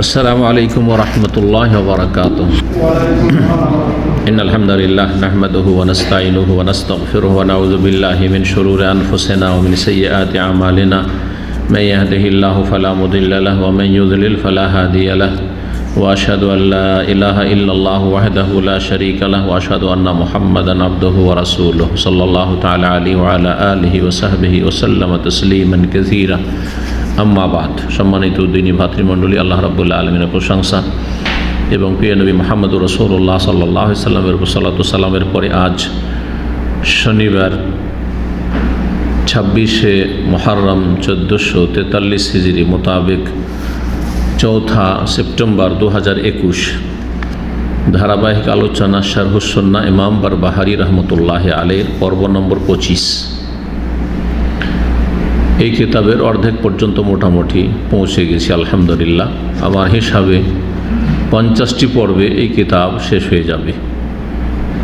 السلام عليكم ورحمة الله وبركاته. إن الحمد لله نحمده ونستعينه ونستغفره ونعوذ بالله من شرور أنفسنا ومن سيئات أعمالنا من يهده الله فلا مضل له ومن يضلل فلا هادي له وأشهد أن لا إله إلا الله وحده لا شريك له وأشهد أن محمدا عبده ورسوله صلى الله تعالى عليه وعلى آله وصحبه وسلم تسليما كثيرا আম্মা বাদ। সম্মানিত দিনী ভাতৃমণ্ডলী, আল্লাহ রাব্বুল আলামিনের প্রশংসা এবং প্রিয় নবী মুহাম্মদুর রাসূলুল্লাহ সাল্লাল্লাহু আলাইহি সাল্লামের উপর সালাতু সালামের পরে আজ শনিবার 26শে মুহররম 1443 হিজরি মোতাবেক 4 সেপ্টেম্বর 2021 ধারাবাহিক আলোচনা শারহুস সুন্নাহ ইমাম বারবাহারি রহমতুল্লাহ আলাইহির পর্ব নম্বর 25। এই কিতাবের অর্ধেক পর্যন্ত মোটামুটি পৌঁছে গেছি আলহামদুলিল্লাহ। আমার হিসাবে 50টি পর্বে এই কিতাব শেষ হয়ে যাবে।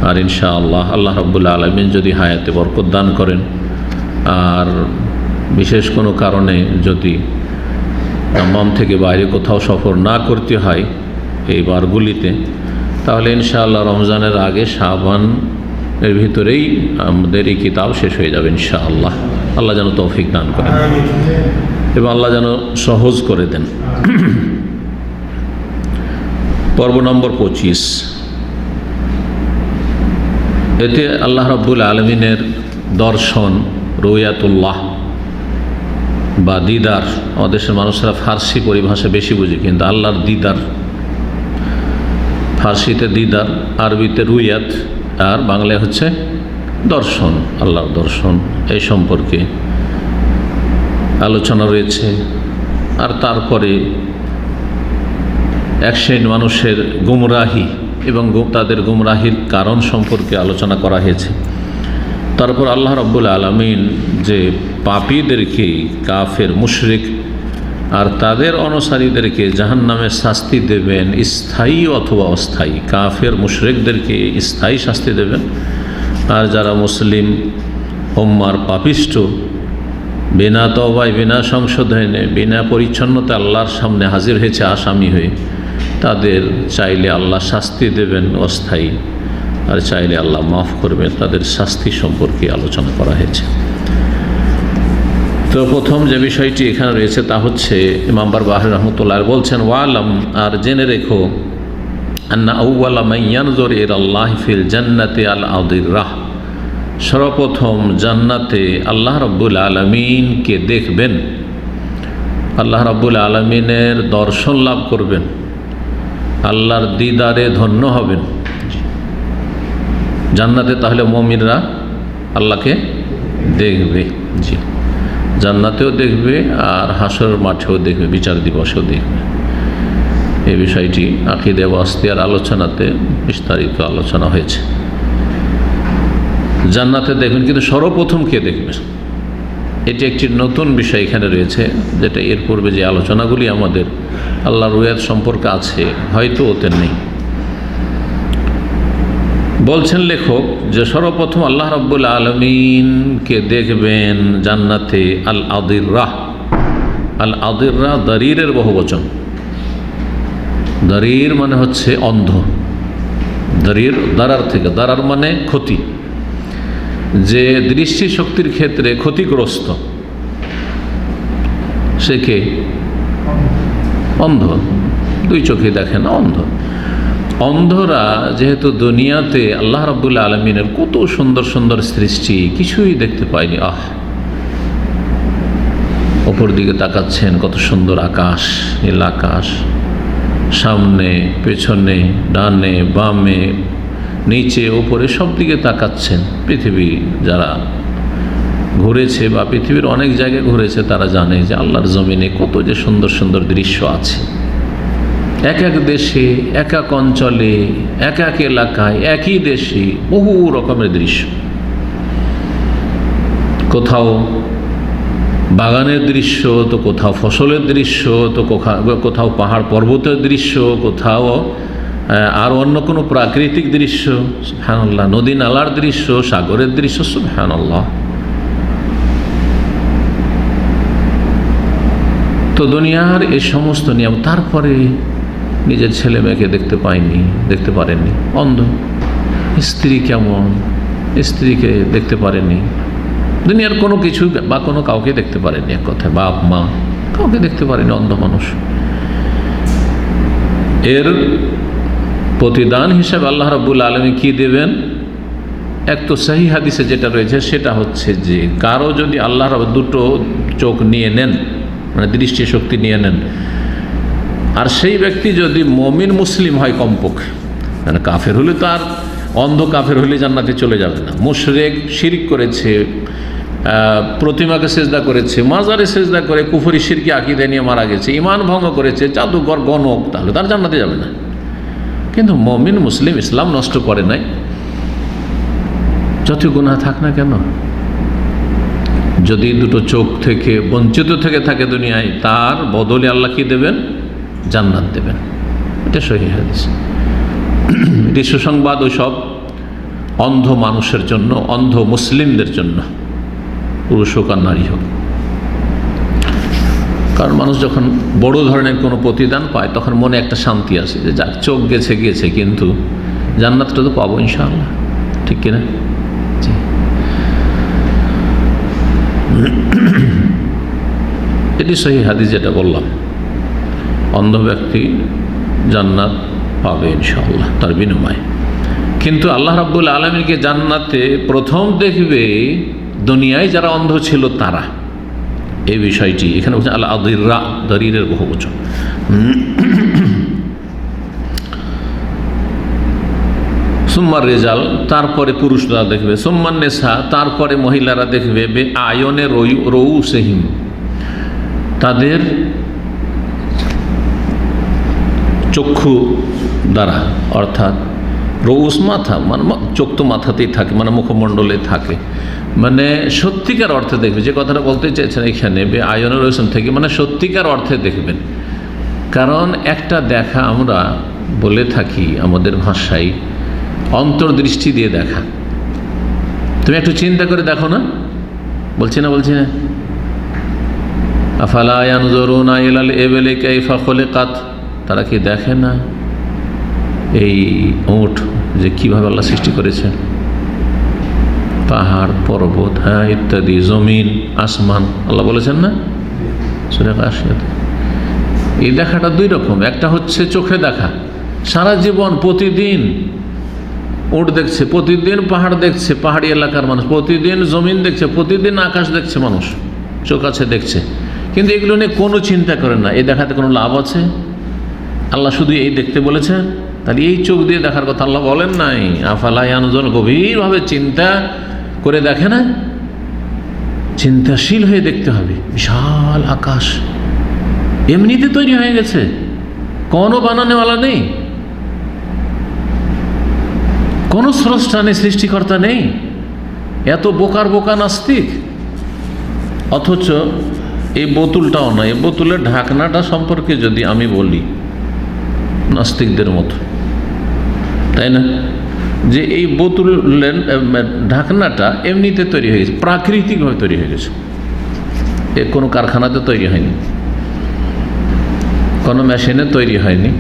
আর ইনশাআল্লাহ আল্লাহ রাব্বুল আলামিন যদি হায়াতে বরকত দান করেন আর বিশেষ কোনো কারণে যদি দাম্মাম থেকে বাইরে কোথাও সফর না করতে হয় এই বারগুলিতে, তাহলে ইনশাআল্লাহ রমজানের আগে শাবান এর ভিতরেই আমাদের এই কিতাব শেষ হয়ে যাবে ইনশাআল্লাহ। আল্লাহ যেন তৌফিক দান করেন এবং আল্লাহ যেন সহজ করে দেন। পর্ব নম্বর 25। এতে আল্লাহ রাব্বুল আলামিনের দর্শন, রুয়াতুল্লাহ বা দিদার, আমাদের দেশের মানুষরা ফার্সি পরিভাষা বেশি বুঝে, কিন্তু আল্লাহর দিদার, ফার্সিতে দিদার, আরবিতে রুয়াত আর বাংলায় হচ্ছে দর্শন, আল্লাহর দর্শন, এই সম্পর্কে আলোচনা রয়েছে। আর তারপরে এক শ্রেণীর মানুষের গুমরাহি এবং তাদের গুমরাহির কারণ সম্পর্কে আলোচনা করা হয়েছে। তারপর আল্লাহ রাব্বুল আলামিন যে পাপীদেরকে, কাফের মুশরিক আর তাদের অনুসারীদেরকে জাহান্নামে শাস্তি দেবেন, স্থায়ী অথবা অস্থায়ী। কাফের মুশরিকদেরকে স্থায়ী শাস্তি দেবেন, আর যারা মুসলিম উম্মার পাপিষ্ঠ, বিনা তওবায়, বিনা সংশোধনে, বিনা পরিচ্ছন্নতা আল্লাহর সামনে হাজির হয়েছে আসামি হয়ে, তাদের চাইলে আল্লাহ শাস্তি দেবেন অস্থায়ী, আর চাইলে আল্লাহ মাফ করবেন। তাদের শাস্তি সম্পর্কে আলোচনা করা হয়েছে। তো প্রথম যে বিষয়টি এখানে রয়েছে তা হচ্ছে ইমাম বারবাহারি রহমতুল্লাহ বলছেন, ওয়ালাম, আর জেনে রেখো, আন্না আউওয়ালা মান ইয়ানজুর ইলাল্লাহি ফিল জান্নাতি আল আদিরাহ, সর্বপ্রথম জান্নাতে আল্লাহ রাব্বুল আলামিনকে দেখবেন, আল্লাহ রাব্বুল আলামিনের দর্শন লাভ করবেন, আল্লাহর দিদারে ধন্য হবেন জান্নাতে। তাহলে মুমিনরা আল্লাহকে দেখবে, জি, জান্নাতেও দেখবে আর হাসর মাঠেও দেখবে, বিচার দিবসেও দেখবে। এই বিষয়টি আকীদা ওয়াসতিয়ার আলোচনাতে বিস্তারিত আলোচনা হয়েছে। জান্নাতে দেখবেন, কিন্তু সর্বপ্রথম কে দেখবেন, এটি একটি নতুন বিষয় এখানে রয়েছে, যেটা এর পূর্বে যে আলোচনাগুলি আমাদের আল্লাহর রুয়াত সম্পর্কে আছে হয়তো ওতে নেই। বলছেন লেখক যে সর্বপ্রথম আল্লাহ রাব্বুল আলামিনকে দেখবেন জান্নাতে আল আদিরাহ। আল আদিরাহ দারিরের বহুবচন। দারির মানে হচ্ছে অন্ধ, দারির দারার থেকে, দারার মানে ক্ষতি, যে দৃষ্টি শক্তির ক্ষেত্রে ক্ষতিগ্রস্ত, সে কে? অন্ধ, দুই চোখে দেখে না, অন্ধ। অন্ধরা যেহেতু দুনিয়াতে আল্লাহ রাব্বুল আলামিনের কত সুন্দর সুন্দর সৃষ্টি কিছুই দেখতে পায়নি, ওপর দিকে তাকাচ্ছেন, কত সুন্দর আকাশ, নীল আকাশ, সামনে পেছনে ডানে বামে নিচে উপরে সব দিকে তাকাচ্ছেন। পৃথিবী যারা ঘুরেছে বা পৃথিবীর অনেক জায়গায় ঘুরেছে তারা জানে যে আল্লাহর জমিনে কত যে সুন্দর সুন্দর দৃশ্য আছে। এক এক দেশে, এক এক অঞ্চলে, এক এক এলাকায়, একই দেশে বহু রকমের দৃশ্য। কোথাও বাগানের দৃশ্য, তো কোথাও ফসলের দৃশ্য, তো কোথাও পাহাড় পর্বতের দৃশ্য, কোথাও আর অন্য কোনো প্রাকৃতিক দৃশ্য, সুবহানাল্লাহ, নদী নালার দৃশ্য, সাগরের দৃশ্য, সুবহানাল্লাহ। তো দুনিয়ার এই সমস্ত নিয়ম, তারপরে নিজের ছেলে মেয়েকে দেখতে পারেননি, অন্ধ। স্ত্রী কেমন, স্ত্রীকে দেখতে পারেননি, দুনিয়ার কোনো কিছু বা কোনো কাউকে দেখতে পারেননি, এক কথায় বাপ মা কাউকে দেখতে পারেনি, অন্ধ মানুষ। এর প্রতিদান হিসেবে আল্লাহ রাব্বুল আলামিন কি দেবেন? এক তো সহিহ হাদিসে যেটা রয়েছে সেটা হচ্ছে যে কারো যদি আল্লাহ রাব্বুল দুটো চোখ নিয়ে নেন, মানে দৃষ্টি শক্তি নিয়ে নেন, আর সেই ব্যক্তি যদি মুমিন মুসলিম হয় কমপক্ষে, মানে কাফের হলে তো আর অন্ধ কাফের হলে জান্নাতে চলে যাবে না, মুশরিক শিরক করেছে, প্রতিমাকে সেজদা করেছে, মাজারে সেজদা করে কুফরি শিরকি আকীদা নিয়ে মারা গেছে, ঈমান ভঙ্গ করেছে, জাদুকর গণক, তাহলে তার জান্নাতে যাবে না। কিন্তু মুমিন মুসলিম ইসলাম নষ্ট করে নাই, যত গুনাহ থাক না কেন, যদি দুটো চোখ থেকে বঞ্চিত থেকে থাকে দুনিয়ায়, তার বদলে আল্লাহ কি দেবেন? জান্নাত দেবেন। এটা সহিহ হাদিস। এটি সুসংবাদ ওই সব অন্ধ মানুষের জন্য, অন্ধ মুসলিমদের জন্য, পুরুষ হোক আর নারী হোক। কারণ মানুষ যখন বড় ধরনের কোনো প্রতিদান পায় তখন মনে একটা শান্তি আসে যে যাক, চোখ গেছে কিন্তু জান্নাতটা তো পাবো ইনশাআল্লাহ, ঠিক কিনা? জি। এটি সহিহ হাদিস যেটা বললাম, অন্ধ ব্যক্তি জান্নাত পাবে ইনশাআল্লাহ তার বিনিময়ে। কিন্তু আল্লাহ রাব্বুল আলামিনকে জান্নাতে প্রথম দেখবে দুনিয়ায় যারা অন্ধ ছিল তারা। এই বিষয়টি এখানে বলছেন আল আদিররা, দরিরের বহুবচন। সুম্মার রেজাল, তারপরে পুরুষরা দেখবে, সুম্মান নেসা, তারপরে মহিলারা দেখবে, বে আয়নে রউসহিম, তাদের চক্ষু দ্বারা, অর্থাৎ রউস মাথা, মানে চোখ তো মাথাতেই থাকে, মানে মুখমণ্ডলে থাকে, মানে সত্যিকার অর্থে দেখবে। যে কথাটা বলতে চাইছেন এখানে বে আয়নের রয়েছেন থেকে, মানে সত্যিকার অর্থে দেখবেন। কারণ একটা দেখা আমরা বলে থাকি আমাদের ভাষায় অন্তর্দৃষ্টি দিয়ে দেখা। তুমি একটু চিন্তা করে দেখো না, বলছি না আফালা ইয়ানজুরুনা ইলাল ইবলি কাইফা খুলিকাত, তারা কি দেখে না এই উট যে কিভাবে আল্লাহ সৃষ্টি করেছেন, পাহাড় পর্বত, হ্যাঁ ইত্যাদি, জমিন আসমান, আল্লাহ বলেছেন না সূরা গাশিয়াতে। এই দেখাটা দুই রকম, একটা হচ্ছে চোখে দেখা, সারা জীবন প্রতিদিন উট দেখছে, প্রতিদিন পাহাড় দেখছে পাহাড়ি এলাকার মানুষ, প্রতিদিন জমিন দেখছে, প্রতিদিন আকাশ দেখছে মানুষ, চোখ আছে দেখছে, কিন্তু এগুলো নিয়ে কোনো চিন্তা করেন না। এই দেখাতে কোনো লাভ আছে? আল্লাহ শুধু এই দেখতে বলেছেন, তাহলে এই চোখ দিয়ে দেখার কথা আল্লাহ বলেন নাই। আফালা ইয়ানজুরুন, গভীরভাবে চিন্তা করে দেখে না, চিন্তাশীল হয়ে দেখতে হবে। বিশাল আকাশ এমনিতে তৈরি হয়ে গেছে, কোনো বানানেওয়ালা নেই, কোনো স্রষ্টা নেই, সৃষ্টিকর্তা নেই। এত বোকা নাস্তিক, অথচ এই বোতলটাও না, এই বোতলের ঢাকনাটা সম্পর্কে যদি আমি বলি নাস্তিকদের মতো, তাই না, যে এই বোতলের ঢাকনাটা এমনিতে তৈরি হয়ে গেছে, প্রাকৃতিকভাবে তৈরি হয়ে গেছে, এ কোনো কারখানাতে তৈরি হয়নি, কোনো মেশিনে তৈরি হয়নি,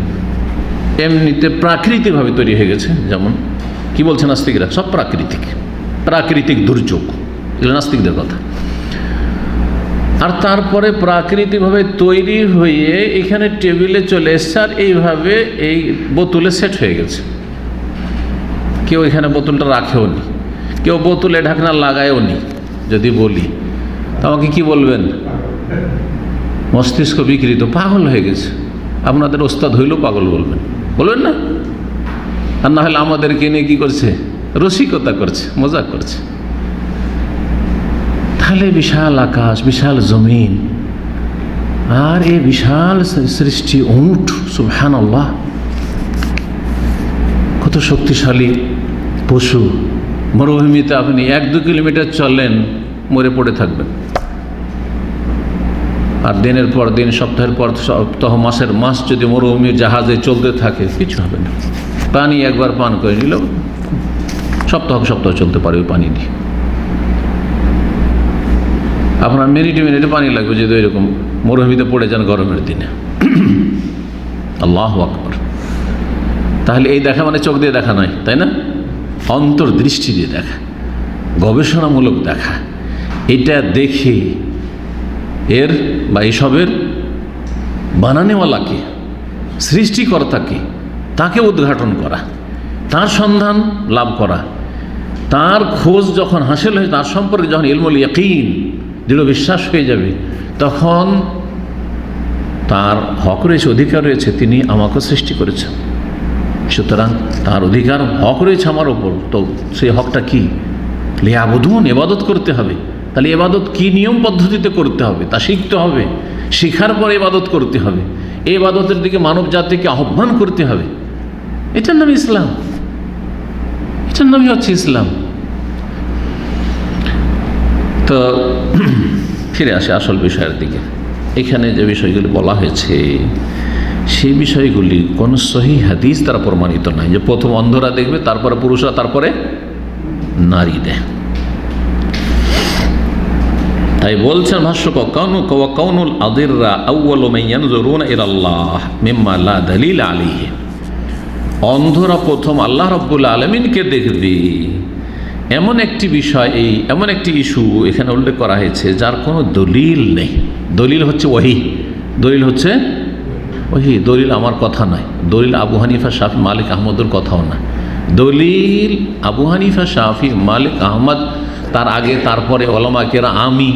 এমনিতে প্রাকৃতিকভাবে তৈরি হয়ে গেছে। যেমন কি বলছে নাস্তিকরা, সব প্রাকৃতিক দুর্যোগ, এগুলো নাস্তিকদের কথা। আর তারপরে প্রাকৃতিকভাবে তৈরি হয়ে এখানে টেবিলে চলে এসছে, আর এইভাবে এই বোতলে সেট হয়ে গেছে। কেউ এখানে বোতলটা রাখেও নি, কেউ বোতলে ঢাকনা লাগায়ও নি। যদি বলি তো আমাকে কি বলবেন? মস্তিষ্ক বিকৃত, পাগল হয়ে গেছে। আপনাদের ওস্তাদ হইলেও পাগল বলবেন না? আর না হলে আমাদেরকে নিয়ে কি করছে? রসিকতা করছে, মজাক করছে। তাহলে বিশাল আকাশ, বিশাল জমিন, আর এই বিশাল সৃষ্টি উট, সুবহানাল্লাহ, কত শক্তিশালী পশু। মরুভূমিতে আপনি 1-2 কিলোমিটার চলেন, মরে পড়ে থাকবেন। আর দিনের পর দিন, সপ্তাহের পর সপ্তাহ, মাসের মাস যদি মরুভূমির জাহাজে চলতে থাকে কিছু হবে না। পানি একবার পান করে নিল, সপ্তাহ চলতে পারে ওই পানি দিয়ে। আপনার মিনিটে মিনিটে পানি লাগবে যদি এরকম মরুভূমিতে পড়ে যান গরমের দিনে। আল্লাহু আকবার। তাহলে এই দেখা মানে চোখ দিয়ে দেখা নয়, তাই না? অন্তর্দৃষ্টি দিয়ে দেখা, গবেষণামূলক দেখা। এটা দেখে এর বা এসবের বানানেওয়ালাকে, সৃষ্টিকর্তাকে, তাকে উদ্ঘাটন করা, তার সন্ধান লাভ করা, তার খোঁজ যখন হাসিল হয়ে, তার সম্পর্কে যখন ইলমুল ইয়াকিন, দৃঢ় বিশ্বাস হয়ে যাবে, তখন তার হক রয়েছে, অধিকার রয়েছে, তিনি আমাকে সৃষ্টি করেছেন, সুতরাং তার অধিকার হক রয়েছে আমার ওপর। তো সেই হকটা কি? লিয়াবুদুন, ইবাদত করতে হবে। তাহলে ইবাদত কি নিয়ম পদ্ধতিতে করতে হবে তা শিখতে হবে, শিখার পর ইবাদত করতে হবে, এই ইবাদতের দিকে মানব জাতিকে আহ্বান করতে হবে। এটার নাম ইসলাম, এটার নামই হচ্ছে ইসলাম। তো ফিরে আসে আসল বিষয়ের দিকে। এখানে যে বিষয়গুলি বলা হয়েছে সেই বিষয়গুলি কোন সহিহ হাদিস দ্বারা প্রমাণিত নয় যে প্রথম অন্ধরা দেখবে, তারপরে পুরুষরা, তারপরে নারীদের। তাই বলছেন ভাষ্যকার, কাউনুল আদিররা আউয়ালু মান ইয়ানজুরুনা ইলাল্লাহ মিম্মা লা দালিল আলাইহি। অন্ধরা প্রথম আল্লাহ রাব্বুল আলামিনকে দেখবে, এমন একটি বিষয়, এই এমন একটি ইস্যু এখানে উল্লেখ করা হয়েছে যার কোনো দলিল নেই। দলিল হচ্ছে ওহী, দলিল হচ্ছে ওহী। দলিল আমার কথা নয়, দলিল আবু হানিফা, শাফি, মালিক, আহমদের কথাও না। দলিল আবু হানিফা, শাফি, মালিক, আহমদ, তার আগে তারপরে ওলামাকেরা, আমি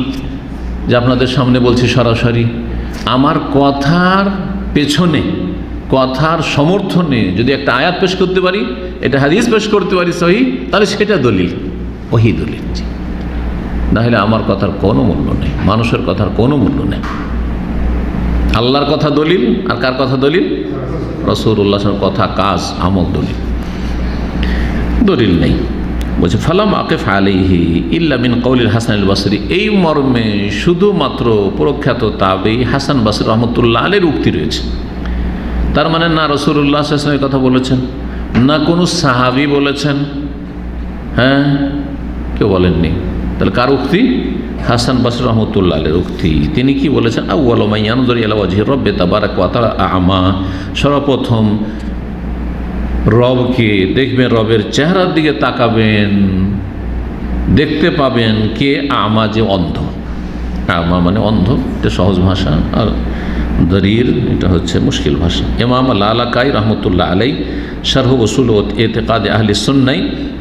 যে আপনাদের সামনে বলছি সরাসরি, আমার কথার পেছনে, কথার সমর্থনে যদি একটা আয়াত পেশ করতে পারি, এটা হাদিস পেশ করতে পারি সহি, তাহলে সেটা দলিল, ওহী দলিল। নাহলে আমার কথার কোনো মূল্য নেই, মানুষের কথার কোনো মূল্য নেই। আল্লাহর কথা দলিল, আর কার কথা দলিল? রাসূলুল্লাহর কথা, কাজ, আমল দলিল। দলিল নেই। বলছে ফালাম আকিফ আলাইহি ইল্লা মিন কওলিল হাসান আল বসরি। এই মর্মে শুধুমাত্র প্রখ্যাত তাবেঈ হাসান বসরি রহমতুল্লাহ আলাইহির উক্তি রয়েছে। তার মানে না রাসূলুল্লাহ সাল্লাল্লাহু আলাইহি ওয়াসাল্লামের কথা বলেছেন, না কোনো সাহাবী বলেছেন, হ্যাঁ কেউ বলেননি। তাহলে কার উক্তি? হাসান বসরি রহমতুল্লাহ আলাইহির উক্তি। তিনি কি বলেছেন? আউয়ালু মান ইয়ানজুরু ইলা ওয়াজহি রাব্বি তাবারাকা ওয়া তাআলা আমা। সর্বপ্রথম রবকে দেখবেন, রবের চেহারার দিকে তাকাবেন, দেখতে পাবেন কে? আমা, যে অন্ধ। আমা মানে অন্ধ, এটা সহজ ভাষা, আর দরির এটা হচ্ছে মুশকিল ভাষা। ইমাম লালাকাই রহমতুল্লাহ আলাই শারহ উসুল ও ইতিকাদ আহলে সুন্নাহ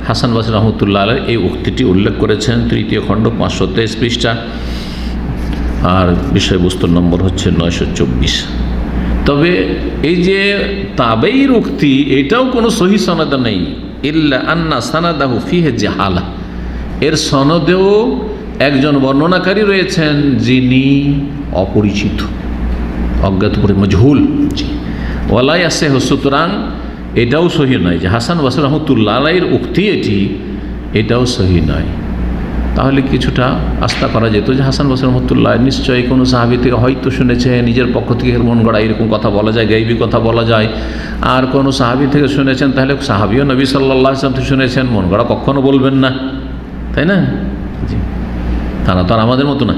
হাসান বসরি রহমতুল্লাহ আলাই এই উক্তিটি উল্লেখ করেছেন, 3য় খণ্ড 523 পৃষ্ঠা, আর বিষয়বস্তুর নম্বর হচ্ছে 924। তবে এই যে তাবেঈর উক্তি, এটাও কোনো সহি সনদ নেই। ইল্লা আন্না সানাদাহু ফিহি জাহালা। এর সনদেও একজন বর্ণনাকারী রয়েছেন যিনি অপরিচিত, অজ্ঞাত, মজহুল। ওয়ালা ইয়াসিহু, সুতরাং এটাও সহি নয় যে হাসান বসরি রহমতুল্লাহ আলাইহির উক্তি এটাও সহি নয়। তাহলে কিছুটা আস্থা করা যেত যে হাসান বসরি রহমতুল্লাহ নিশ্চয়ই কোনো সাহাবী থেকে হয়তো শুনেছে, নিজের পক্ষ থেকে মন গড়া এরকম কথা বলা যায়, গায়বী কথা বলা যায়। আর কোনো সাহাবী থেকে শুনেছেন, তাহলে সাহাবীও নবী সাল্লাল্লাহু আলাইহি ওয়াসাল্লাম থেকে শুনেছেন, মন গড়া কখনো বলবেন না, তাই না? জি, তারা তো আর আমাদের মতো না।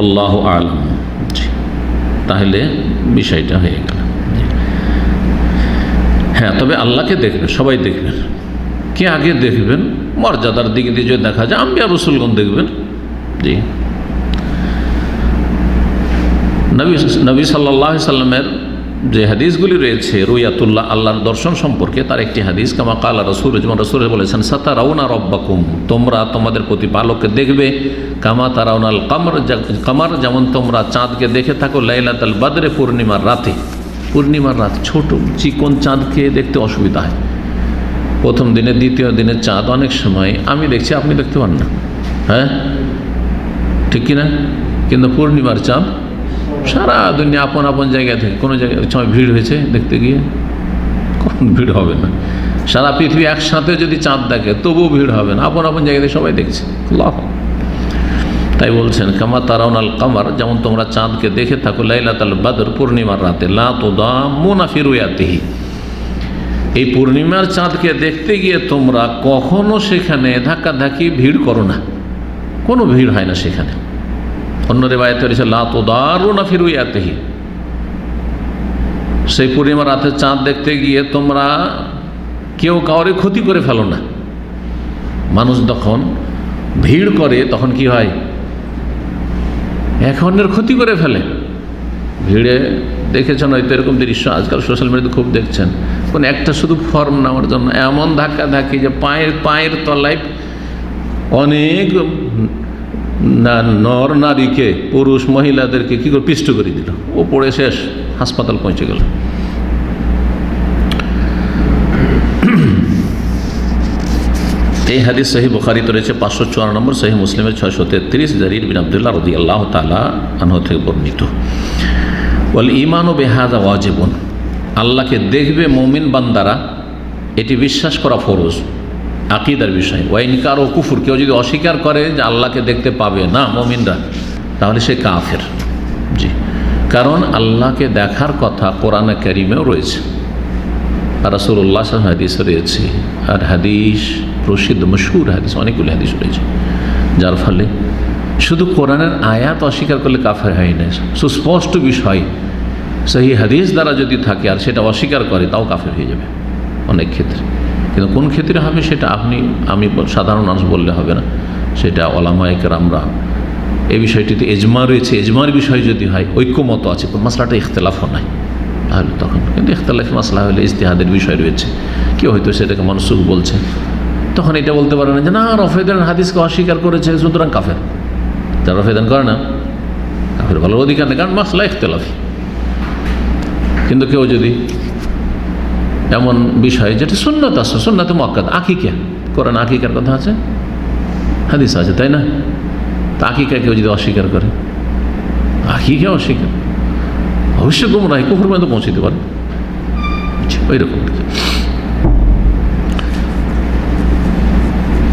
আল্লাহু আ'লাম। তাহলে বিষয়টা হয়ে গেল। হ্যাঁ, তবে আল্লাহকে দেখবেন, সবাই দেখবেন। কে আগে দেখবেন? মর্যাদার দিক দিয়ে যদি দেখা যায়, আম্বিয়া রাসূলগণ দেখবেন। জি, নবী সাল্লাল্লাহু আলাইহি সাল্লামের যে হাদিসগুলি রয়েছে রুয়াতুল্লাহ, আল্লাহর দর্শন সম্পর্কে, তার একটি হাদিস, কামা কালা রাসূল, যেমন রাসূল বলেছেন, সাতারাউনা রাব্বাকুম, তোমরা তোমাদের প্রতিপালককে দেখবে, কামা তারাউনাল কামার, যেমন তোমরা চাঁদকে দেখে থাকো, লাইলাতুল বদরে, পূর্ণিমার রাতে। পূর্ণিমার রাত, ছোট চিকন চাঁদকে দেখতে অসুবিধা হয়। প্রথম দিনে, দ্বিতীয় দিনের চাঁদ অনেক সময় আমি দেখছি, আপনি দেখতে পান না, হ্যাঁ ঠিক কিনা? কিন্তু পূর্ণিমার চাঁদ সারা দুনিয়া আপন আপন জায়গা থেকে, কোনো জায়গায় সময় ভিড় হয়েছে দেখতে গিয়ে, কখন ভিড় হবে না? সারা পৃথিবী একসাথে যদি চাঁদ দেখে তবুও ভিড় হবে না, আপন আপন জায়গাতে সবাই দেখছে। আল্লাহ, তাই বলছেন কামা তারাউনাল কামার, যেমন তোমরা চাঁদকে দেখে থাকো, লাইলাতুল বদর, পূর্ণিমার রাতে, লা তুদাম্মুনা ফি রুয়াতিহি, এই পূর্ণিমার চাঁদকে দেখতে গিয়ে তোমরা কখনো সেখানে ধাক্কাধাক্কি ভিড় করো না। কোনো ভিড় হয় না সেখানে। অন্য রিওয়ায়াতে রয়েছে লা তুদারুনা ফি রুয়াতিহি, সেই পূর্ণিমা রাতে চাঁদ দেখতে গিয়ে তোমরা কেউ কাউরে ক্ষতি করে ফেলো না। মানুষ যখন ভিড় করে তখন কি হয়, এক অন্যের ক্ষতি করে ফেলে। ভিড়ে দেখেছেন হয়তো এরকম দৃশ্য আজকাল সোশ্যাল মিডিয়াতে খুব দেখছেন, কোন একটা শুধু ফর্ম নেওয়ার জন্য এমন ধাক্কা ধাক্কি যে পায়ের তলায় অনেক নর নারীকে, পুরুষ মহিলাদেরকে কি করে পিষ্ট করে দিল, ও পড়ে শেষ, হাসপাতাল পৌঁছে গেল। এই হাদিস সহিহ বুখারীতে রয়েছে 504 নম্বর, সহিহ মুসলিমের 633, জারির বিন আব্দুল্লাহ রাদিয়াল্লাহু তাআলা আনহু থেকে বর্ণিত। ওয়াল ঈমানু বিহাযা ওয়াজিবুন, আল্লাহকে দেখবে মুমিন বান্দারা, এটি বিশ্বাস করা ফরজ, আকীদার বিষয়। ওয়া ইনকার ও কুফর, কেউ যদি অস্বীকার করে যে আল্লাহকে দেখতে পাবে না মুমিনরা, তাহলে সে কাফের। জি, কারণ আল্লাহকে দেখার কথা কোরআনে কারীমেও রয়েছে, আর রাসূলুল্লাহ সাল্লাল্লাহু আলাইহি হাদিস রয়েছে, আর হাদিস প্রসিদ্ধ মশহুর হাদিস, অনেকগুলো হাদিস রয়েছে, যার ফলে শুধু কোরআনের আয়াত অস্বীকার করলে কাফের হয় না, সুস্পষ্ট বিষয় সহিহ হাদিস দ্বারা যদি থাকে আর সেটা অস্বীকার করে তাও কাফের হয়ে যাবে অনেক ক্ষেত্রে। কিন্তু কোন ক্ষেত্রে হবে সেটা আমি সাধারণ মানুষ বললে হবে না, সেটা ওলামায়ে কেরামরা, এই বিষয়টিতে এজমা রয়েছে, এজমার বিষয় যদি হয়, ঐক্যমত আছে, মাসলাটা ইখতিলাফও নাই, তাহলে তখন কিন্তু ইখতিলাফি মাসলা হলে ইজতিহাদের বিষয় রয়েছে, কেউ হয়তো সেটাকে মানসুখ বলছে, তখন এটা বলতে পারে না যে না রফেদান হাদিসকে অস্বীকার করেছে সুতরাং কাফের। যারা রফেদান করে না কাফের ভালো অধিকার নেই, কারণ মাসলা ইখতিলাফি। কিন্তু কেউ যদি এমন বিষয় যেটা সুন্নত আছে, সুন্নতে মুআক্কাদ, আকিকা, কোরআন আকিকার কথা আছে, হাদিস আছে, তাই না? তা আকিকা কেউ যদি অস্বীকার করে, আকিকা অস্বীকার, অবশ্যই গুমরাহি কুফর পর্যন্ত পৌঁছতে পারে, ওই রকম।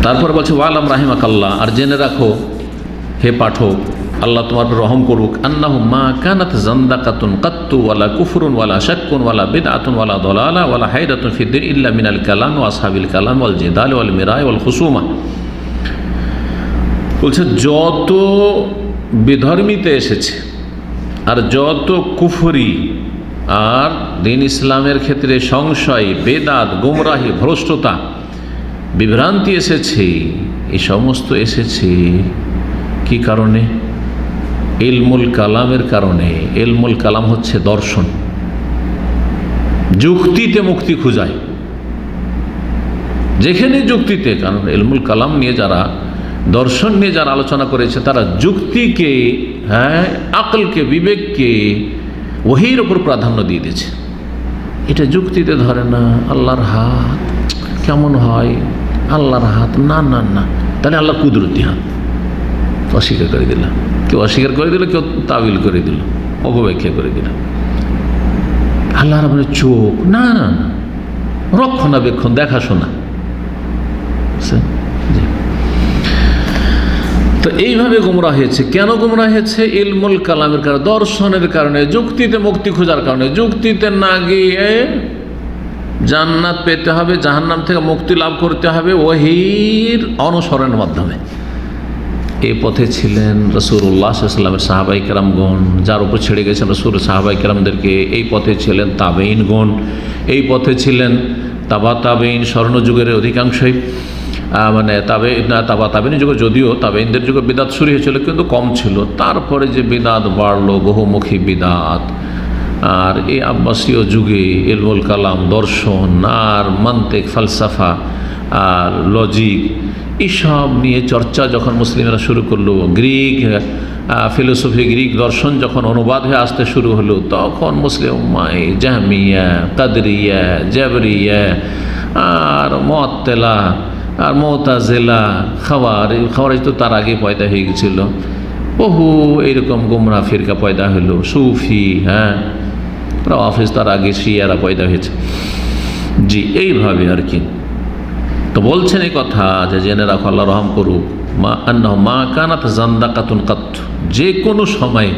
তারপর বলছে ওয়ালাম রাহিমাকাল্লাহ, আর জেনে রাখো হে পাঠক, আল্লাহ তোমার রহম করুক, আন্নাহু মা কানাত জান্দাকাতুন কাত্তু ওয়ালা কুফরুন ওয়ালা শাক্কুন ওয়ালা বিদআতুন ওয়ালা দালালা ওয়ালা হায়রাতুন ফিদ-দীন ইল্লা মিনাল কালাম ওয়া আসহাবিল কালাম ওয়াল জিদাল ওয়াল মিরায় ওয়াল খুসুমা। বলছে যত বিধর্মীতে এসেছে আর যত কুফরি আর দিন ইসলামের ক্ষেত্রে সংশয়, বেদাত, গুমরাহি, ভ্রষ্টতা, বিভ্রান্তি এসেছে, এই সমস্ত এসেছে কি কারণে? ইলমুল কালামের কারণে। ইলমুল কালাম হচ্ছে দর্শন, যুক্তিতে মুক্তি খুঁজায়, যেখানে যুক্তিতে, কারণ ইলমুল কালাম নিয়ে যারা, দর্শন নিয়ে যারা আলোচনা করেছে তারা যুক্তিকে, আকলকে, বিবেককে ওহীর ওপর প্রাধান্য দিয়ে দিয়েছে। এটা যুক্তিতে ধরে না, আল্লাহর হাত কেমন হয়, আল্লাহর হাত না না না, তাহলে আল্লাহ কুদরতি হাত, অস্বীকার করে দিল, কেউ অস্বীকার করে দিল, কেউ তাবিল করে দিল, অপব্যাখ্যা করে দিল। আল্লাহর মানে চোখ, না না না, রক্ষণাবেক্ষণ, দেখাশোনা। তো এইভাবে গুমরাহ হয়েছে। কেন গুমরাহ হয়েছে? ইলমুল কালামের কারণে, দর্শনের কারণে, যুক্তিতে মুক্তি খোঁজার কারণে। যুক্তিতে না গিয়ে জান্নাত পেতে হবে, জাহান্নাম থেকে মুক্তি লাভ করতে হবে ওহীর অনুসরণের মাধ্যমে। এই পথে ছিলেন রাসূলুল্লাহ সাল্লাল্লাহু আলাইহি ওয়াসাল্লামের সাহাবায়ে কেরামগণ, যার উপর ছেড়ে গেছেন রাসূল সাহাবায়ে কেরামদেরকে। এই পথে ছিলেন তাবেঈনগণ, এই পথে ছিলেন তাবেঈন, স্বর্ণযুগের অধিকাংশই, মানে তাবেঈন যুগে, যদিও তাবেঈনদের যুগে বিদাত শুরু হয়েছিল কিন্তু কম ছিল, তারপরে যে বিদাত বাড়লো, বহুমুখী বিদাত, আর এই আব্বাসীয় যুগে ইলমুল কালাম, দর্শন আর মান্তিক, ফালসাফা আর লজিক, এইসব নিয়ে চর্চা যখন মুসলিমরা শুরু করলো, গ্রিক ফিলোসফি, গ্রিক দর্শন যখন অনুবাদ হয়ে আসতে শুরু হলো, তখন মুসলিম উম্মায় জাহমিয়া, কাদরিয়া, জাবরিয়া আর মুআত্তিলা আর মুতাজিলা, খাওয়ারিজ তো তার আগে পয়দা হয়ে গেছিল, বহু এইরকম গুমরাহ ফিরকা পয়দা হলো, সুফি, রাওয়াফিজ তার আগে, শিয়ারা পয়দা হয়েছে। জি, এইভাবে আর কি। তো বলছেন এই কথা যে জেনে রাখো, আল্লাহ রহম করুক, মা কানাত জান্দাকাতুন কাত, যে কোনো সময়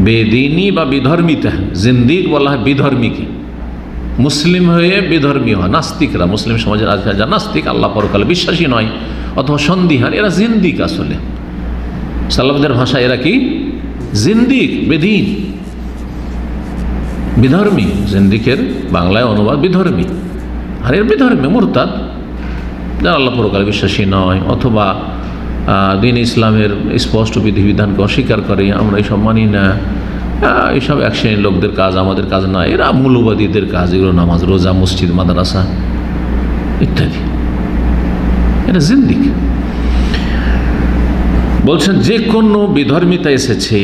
বেদিনী বা বিধর্মিতা, জিন্দিক বলা হয় বিধর্মীকে, মুসলিম হয়ে বিধর্মী হয় নাস্তিকরা, মুসলিম সমাজের আজকাল যা নাস্তিক, আল্লাহ পরকালে বিশ্বাসী নয়, অথবা সন্দিহান, এরা জিন্দিক। আসলে সালাফদের ভাষা এরা কি? জিন্দিক, বেদীন, বিধর্মী। জিন্দিকের বাংলায় অনুবাদ বিধর্মী, আর এর বিধর্মী মুরতাদ, যারা আল্লাহ পরকালে বিশ্বাসী নয় অথবা দিন ইসলামের স্পষ্ট বিধিবিধানকে অস্বীকার করে, আমরা এইসব মানি না, এইসব এক শ্রেণীর লোকদের কাজ, আমাদের কাজ না, এরা মূল্যবাদীদের কাজ, এগুলো নামাজ রোজা মসজিদ মাদ্রাসা ইত্যাদি, এটা জিন্দিক। বলছেন যে কোনো বিধর্মিতা এসেছে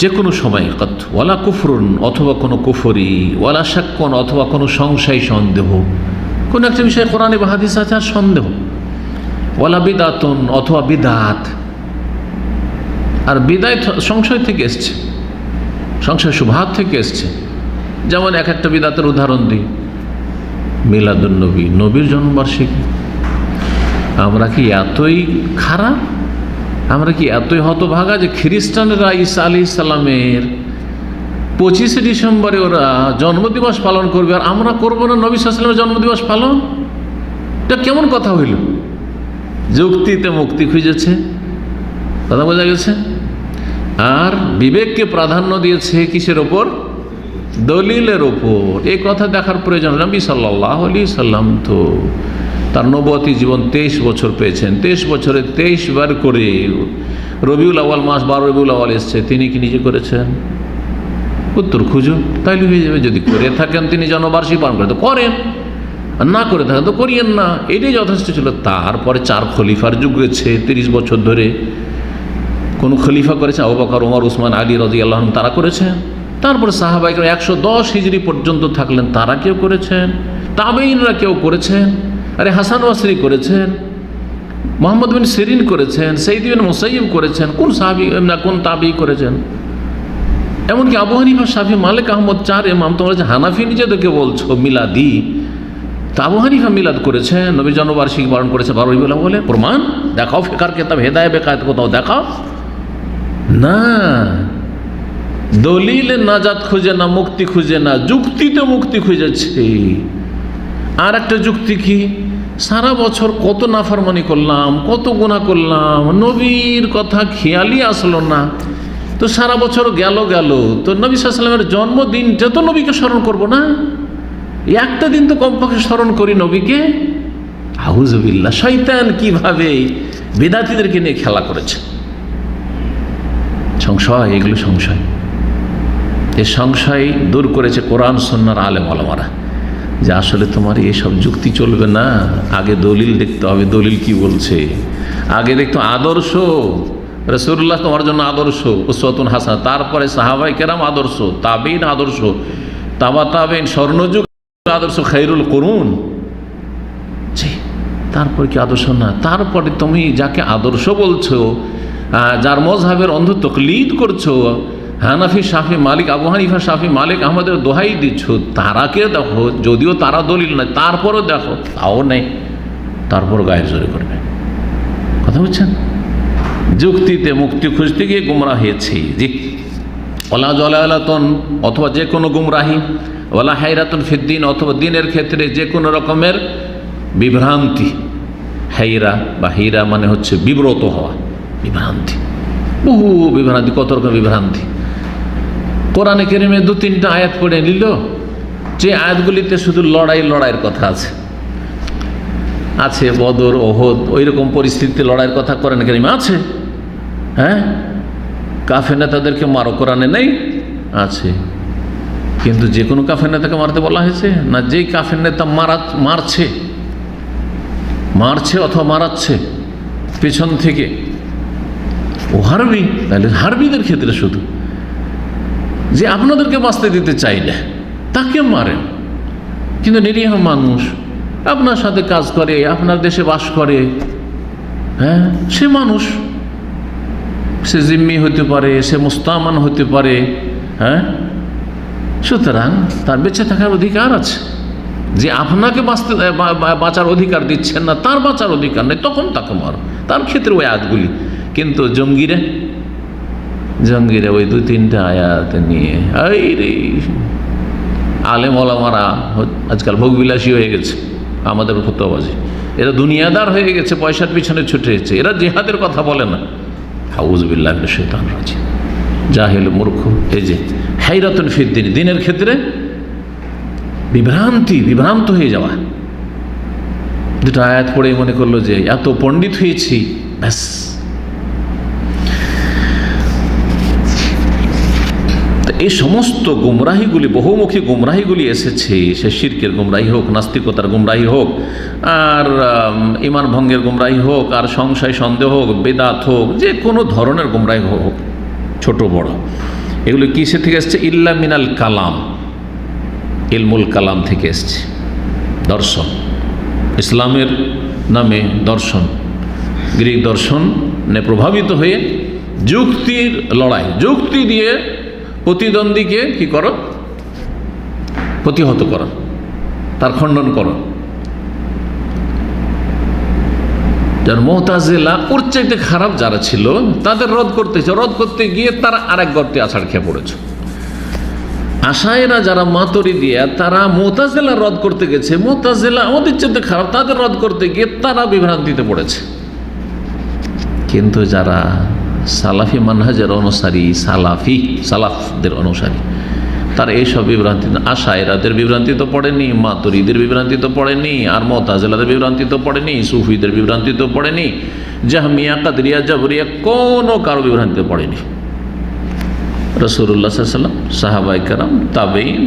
যে কোনো সময়, ওয়ালা কুফরুন অথবা কোনো কুফরি, ওয়ালা শাক্কুন অথবা কোনো সংশয় সন্দেহ, কোনো একটা বিষয়ে কোরআনে বা হাদিসে আছে আর সন্দেহ, ওয়ালা বিদাতুন অথবা বিদাত। আর বিদাত সংশয় থেকে এসছে, সংশয় শুবহাত থেকে এসছে। যেমন এক একটা বিদাতের উদাহরণ দিই, মিলাদুন নবী, নবীর জন্মবার্ষিকী। আমরা কি এতই খারাপ, আমরা কি এতই হতভাগা যে খ্রিস্টানরা ঈসা আলাইহিস সালামের 25শে ডিসেম্বরে ওরা জন্মদিবস পালন করবে, আর আমরা করবো না নবী সাল্লাল্লাহু আলাইহি ওয়াসাল্লামের জন্মদিবস পালন? এটা কেমন কথা হইল? যুক্তিতে মুক্তি খুঁজেছে, কথা বোঝা গেছে। আর বিবেককে প্রাধান্য দিয়েছে কিসের ওপর? দলিলের ওপর। এই কথা দেখার প্রয়োজন। নবী সাল্লাল্লাহু আলাইহি সাল্লাম তো তার নবুয়তি জীবন 23 বছর পেয়েছেন, 23 বছরে 23 বার করে রবিউল আউয়াল মাস 12 রবিউল আউয়াল এসছে, তিনি কি নিজে করেছেন? উত্তর খুঁজো, তাইলে হয়ে যাবে। যদি করে থাকেন তিনি জন্মবার্ষিকী পালন করে তো করেন, আর না করে থাকেন তো করিয়েন না, এটাই যথেষ্ট ছিল। তারপরে 4 খলিফার যুগ গেছে 30 বছর ধরে। কোন খলিফা করেছে? আবু বকর, ওমর, উসমান, আলী রাদিয়াল্লাহু আনহুম, তারা করেছেন। তারপরে সাহাবায়ে 110 হিজরি পর্যন্ত থাকলেন, তারা কেউ করেছেন, তাবেঈনরা কেউ করেছেন, আরে হাসান বসরি করেছেন, মোহাম্মদ বিন সিরিন করেছেন, সাইদ বিন মুসাইয়িব করেছেন, কোন সাহাবী না কোন তাবেঈ করেছেন? এমনকি আবু হানিফা, শাফি, মালিক, আহমদ 4 ইমাম। তোমরা যে হানাফি নিজেদেরকে বলছো মিলাদি, তা আবু হানিফা মিলাদ করেছেন, নবীর জন্মবার্ষিকী পালন করেছে 12 রবিউল আউয়ালে। প্রমাণ দেখাও, ফিকার কিতাব হেদায়ে বেকায়েত কোথাও দেখাও না। দলিলে নাজাত খুঁজে না, মুক্তি খুঁজে না, যুক্তিতে মুক্তি খুঁজেছে। আর একটা যুক্তি কি? সারা বছর কত নাফরমানি করলাম, কত গুনাহ করলাম, নবীর কথা খেয়ালই আসলো না, তো সারা বছর গেল, তো নবী সাল্লাল্লাহু আলাইহি ওয়াসাল্লামের জন্মদিনটা তো নবীকে স্মরণ করব না? একটা দিন তো কমপক্ষে স্মরণ করি নবীকে। আউযুবিল্লাহ, শয়তান কিভাবে বিদাতীদেরকে নিয়ে খেলা করেছে। সংশয়, এগুলো সংশয়। এই সংশয় দূর করেছে কোরআন সুন্নাহর আলেম ওলামারা, যে আসলে তোমার এইসব যুক্তি চলবে না, আগে দলিল দেখতে হবে, দলিল কি বলছে। আগে দেখতো আদর্শ, রাসূলুল্লাহ তোমার জন্য আদর্শ, উসওয়াতুন হাসানাহ, তারপরে সাহাবায়ে কেরাম আদর্শ, তাবেঈন আদর্শ, তাবেঈন স্বর্ণযুগ আদর্শ, খায়রুল কুরুন। জি, তারপর কি আদর্শ না? তারপরে তুমি যাকে আদর্শ বলছো, যার মজহাবের অন্ধ তাকলীদ করছো, হানাফি, শাফি, মালিক, আবু হানিফা, শাফি, মালিক, আহমদের দোহাই দিচ্ছ, তারাকে দেখো, যদিও তারা দলিল নয়, তারপরও দেখো, তাও নেই, তারপর গায়ের জোরে করবে। কথা বুঝছেন? যুক্তিতে মুক্তি খুঁজতে গিয়ে গুমরাহ হয়েছে। জি, ওয়ালা জালালাতুন অথবা যে কোনো গুমরাহি, ওয়ালা হায়রাতুন ফিদ্দিন অথবা দিনের ক্ষেত্রে যে কোনো রকমের বিভ্রান্তি। হাইরা বা হীরা মানে হচ্ছে বিব্রত হওয়া, বিভ্রান্তি, বহু বিভ্রান্তি, কত রকম বিভ্রান্তি। কোরআনে কারীমে 2-3টা আয়াত পড়ে নিল, যে আয়াতগুলিতে শুধু লড়াইয়ের কথা আছে, বদর, ওহদ, ওই রকম পরিস্থিতিতে লড়াইয়ের কথা কোরআনে কারীমে আছে। হ্যাঁ, কাফের নেতাদেরকে মারো, কোরআনে নেই? আছে। কিন্তু যে কোনো কাফের নেতাকে মারতে বলা হয়েছে না? যেই কাফের নেতা মারছে অথবা মারাচ্ছে পেছন থেকে, ও হারবি, তাহলে হারবিদের ক্ষেত্রে শুধু যে আপনাদেরকে বাঁচতে দিতে চাই না তাকে মারেন, কিন্তু নিরীহ মানুষ আপনার সাথে কাজ করে, আপনার দেশে বাস করে, হ্যাঁ, সে মানুষ, সে জিম্মি হতে পারে, সে মুস্তামান হতে পারে, হ্যাঁ, সুতরাং তার বেঁচে থাকার অধিকার আছে। যে আপনাকে বাঁচার অধিকার দিচ্ছেন না, তার বাঁচার অধিকার নেই, তখন তাকে মারো, তার ক্ষেত্রে ওই আয়াতগুলি। কিন্তু জঙ্গিরা ওই 2-3টা আয়াত নিয়ে এই রে, আলেম ওলামারা আজকাল ভোগবিলাসী হয়ে গেছে, আমাদের ফতোয়াবাজি, এরা দুনিয়াদার হয়ে গেছে, পয়সার পিছনে ছুটেছে, এরা জিহাদের কথা বলে না। আউযুবিল্লাহি মিনাশ শাইতানির রাজিম। জাহেল, মূর্খ। এই যে হাইরাতুন ফিদ্দিন, দিনের ক্ষেত্রে বিভ্রান্ত হয়ে যাওয়া। দুটো আয়াত পড়ে মনে করলো যে এত পণ্ডিত হয়েছি, ব্যাস। এই সমস্ত গুমরাহিগুলি, বহুমুখী গুমরাহিগুলি এসেছে, সে শিরকের গুমরাহি হোক, নাস্তিকতার গুমরাহি হোক, আর ঈমান ভঙ্গের গুমরাহি হোক, আর সংশয় সন্দেহ হোক, বেদাত হোক, যে কোনো ধরনের গুমরাহি হোক, ছোট বড়, এগুলো কিসে থেকে এসছে? ইল্লা মিনাল কালাম, ইলমুল কালাম থেকে এসছে। দর্শন, ইসলামের নামে দর্শন, গ্রিক দর্শনে প্রভাবিত হয়ে যুক্তির লড়াই, যুক্তি দিয়ে প্রতিদ্বন্দ্বীকে কি করো? প্রতিহত করো, তার খণ্ডন করো। যার মুতাজিলা, ওর চাইতে খারাপ যারা ছিল তাদের রদ করতে গিয়ে তারা আরেক গর্তে আছাড় খেয়ে পড়েছে। আশায়েরা যারা মাতুরিদিয়া, তারা মুতাজিলা রদ করতে গেছে, মুতাজিলা আমাদের চাইতে খারাপ, তাদের রদ করতে গিয়ে তারা বিভ্রান্তিতে পড়েছে। কিন্তু যারা সালাফি মানহাজের অনুসারী, সালাফদের অনুসারী, তারা এইসব বিভ্রান্তি, আশায়েরাদের বিভ্রান্তি তো পড়েনি, মাতুরিদের বিভ্রান্তি তো পড়েনি, আর মুতাজিলাদের বিভ্রান্তি তো পড়েনি, সুফিদের বিভ্রান্তি তো পড়েনি, জাহমিয়া, কাদরিয়া, জাবরিয়া, কোনো কারো বিভ্রান্তি পড়েনি। রাসূলুল্লাহ সাল্লাল্লাহু আলাইহি ওয়াসাল্লাম, সাহাবায়ে কেরাম, তাবেঈন,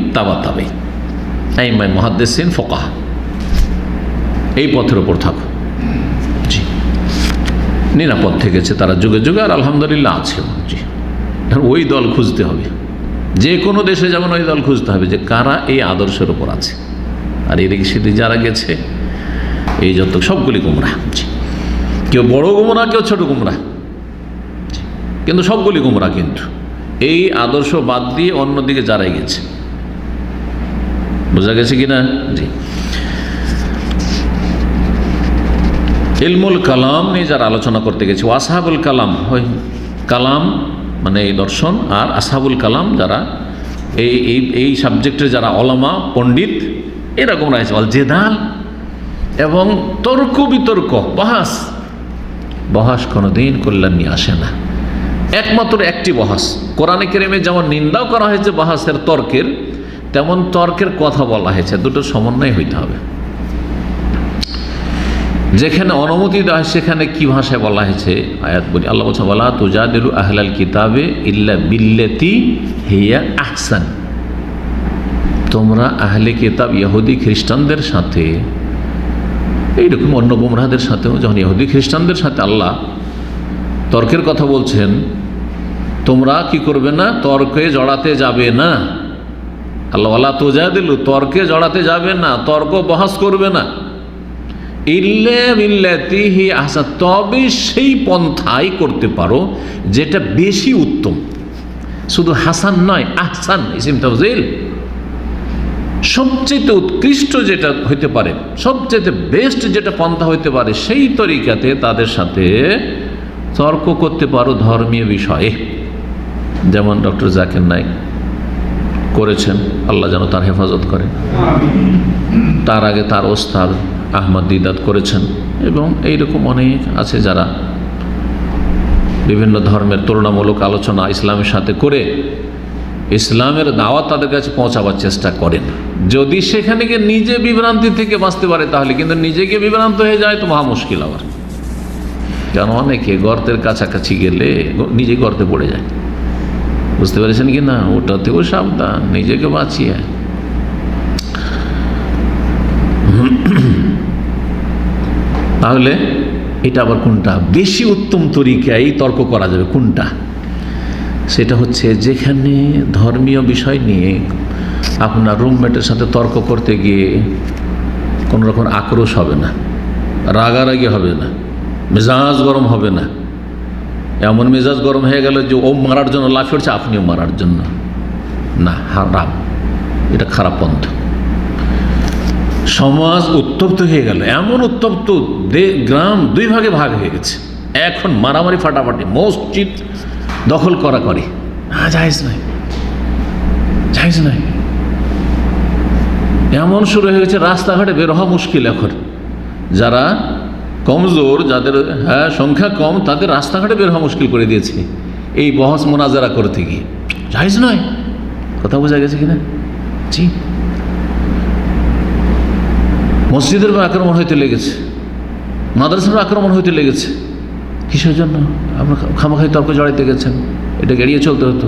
তাবেঈন, আইম্মায়ে মুহাদ্দিসিন, ফুকাহা, এই পথের উপর থাকো। জি, নিরাপদ থেকেছে তারা যুগে যুগে, আর আলহামদুলিল্লাহ আছে। জি, ওই দল খুঁজতে হবে, যে কোনো দেশে যেমন ওই দল খুঁজতে হবে যে কারা এই আদর্শের উপর আছে। আর এদিকে সেদিকে যারা গেছে, এই যত সবগুলি গুমরাহ। জি, কেউ বড় গুমরাহ, কেউ ছোট গুমরাহ, কিন্তু সবগুলি গুমরাহ। কিন্তু এই আদর্শ বাদ দিয়ে অন্যদিকে যারাই গেছে, বোঝা গেছে কিনা? জি, ইলমুল কালাম নিয়ে যারা আলোচনা করতে গেছে, আসহাবুল কালাম, কালাম মানে এই দর্শন, আর আসহাবুল কালাম যারা এই সাবজেক্টের যারা ওলামা, পণ্ডিত, এরকম রয়েছে। অল জেদাল এবং তর্ক বিতর্ক, বহাস কোনোদিন কল্যাণ নিয়ে আসে না। একমাত্র একটি বহাস, কোরআনে কারিমে যেমন নিন্দাও করা হয়েছে বহাসের, তর্কের, তেমন তর্কের কথা বলা হয়েছে। দুটো সমন্বয় হইতে হবে। যেখানে অনুমতি দেওয়া হয় সেখানে কি ভাষায় বলা হয়েছে? আয়াত বলি, আল্লাহ বলছেন, ওয়ালা তুজাদিলু আহলাল কিতাবে ইল্লা বিল্লাতি হিয়া আহসান। তোমরা আহলে কিতাব, ইহুদি খ্রিস্টানদের সাথে, এইরকম অন্য গুমরাহদের সাথেও, যখন ইহুদি খ্রিস্টানদের সাথে আল্লাহ তর্কের কথা বলছেন, তোমরা কি করবে না? তর্কে জড়াতে যাবে না। আল্লাহ ওয়ালা তুজাদিলু, তর্কে জড়াতে যাবে না, তর্ক বহাস করবে না। ইল্লা বিল্লাতি হিয়া আহসান, তবে সেই পন্থাই করতে পারো যেটা বেশি উত্তম। শুধু হাসান নয়, আহসান, ইসিম তাফজিল, সবচেয়ে উৎকৃষ্ট যেটা হইতে পারে, সবচেয়ে বেস্ট যেটা পন্থা হইতে পারে, সেই তরিকাতে তাদের সাথে তর্ক করতে পারো ধর্মীয় বিষয়ে। যেমন ডক্টর জাকির নায়েক করেছেন, আল্লাহ যেন তার হেফাজত করেন। তার আগে তার ওস্তাদ আহমদ দিদাত করেছেন, এবং এইরকম অনেক আছে যারা বিভিন্ন ধর্মের তুলনামূলক আলোচনা ইসলামের সাথে করে ইসলামের দাওয়াত তাদের কাছে পৌঁছাবার চেষ্টা করেন। যদি সেখানে গিয়ে নিজে বিভ্রান্তি থেকে বাঁচতে পারে তাহলে, কিন্তু নিজেকে বিভ্রান্ত হয়ে যায় তো মহা মুশকিল আবার। কারণ অনেকে গর্তের কাছাকাছি গেলে নিজে গর্তে পড়ে যায়, বুঝতে পেরেছেন কি না? ওটাতেও সাবধান, নিজেকে বাঁচিয়ে। তাহলে এটা আবার কোনটা বেশি উত্তম তরিকায় তর্ক করা যাবে, কোনটা? সেটা হচ্ছে যেখানে ধর্মীয় বিষয় নিয়ে আপনার রুমমেটের সাথে তর্ক করতে গিয়ে কোনো রকম আক্রোশ হবে না, রাগারাগি হবে না, মেজাজ গরম হবে না। এমন মেজাজ গরম হয়ে গেল যে ও মারার জন্য লাফিয়ে উঠছে, আপনিও মারার জন্য, না, হারাম, এটা খারাপ পন্থা। সমাজ উত্তপ্ত হয়ে গেল, এমন উত্তপ্ত, গ্রাম দুই ভাগে ভাগ হয়ে গেছে, এখন মারামারি ফাটাফাটি, মসজিদ দখল করা করে, জায়েজ নাই, জায়েজ নাই, এমন শুরু হয়ে গেছে রাস্তাঘাটে বের হওয়া মুশকিল। এখন যারা কমজোর, যাদের সংখ্যা কম, তাদের রাস্তাঘাটে বের হওয়া মুশকিল করে দিয়েছে এই বহস মোনাজারা করতে গিয়ে। জায়েজ নয়। কথা বোঝা গেছে কিনা? জি। মসজিদের আক্রমণ হইতে লেগেছে, মাদ্রাসার আক্রমণ হইতে লেগেছে। কিসের জন্য? আপনার খামাখাই তর্ক জড়াইতে গেছেন, এটা এড়িয়ে চলতে হতো।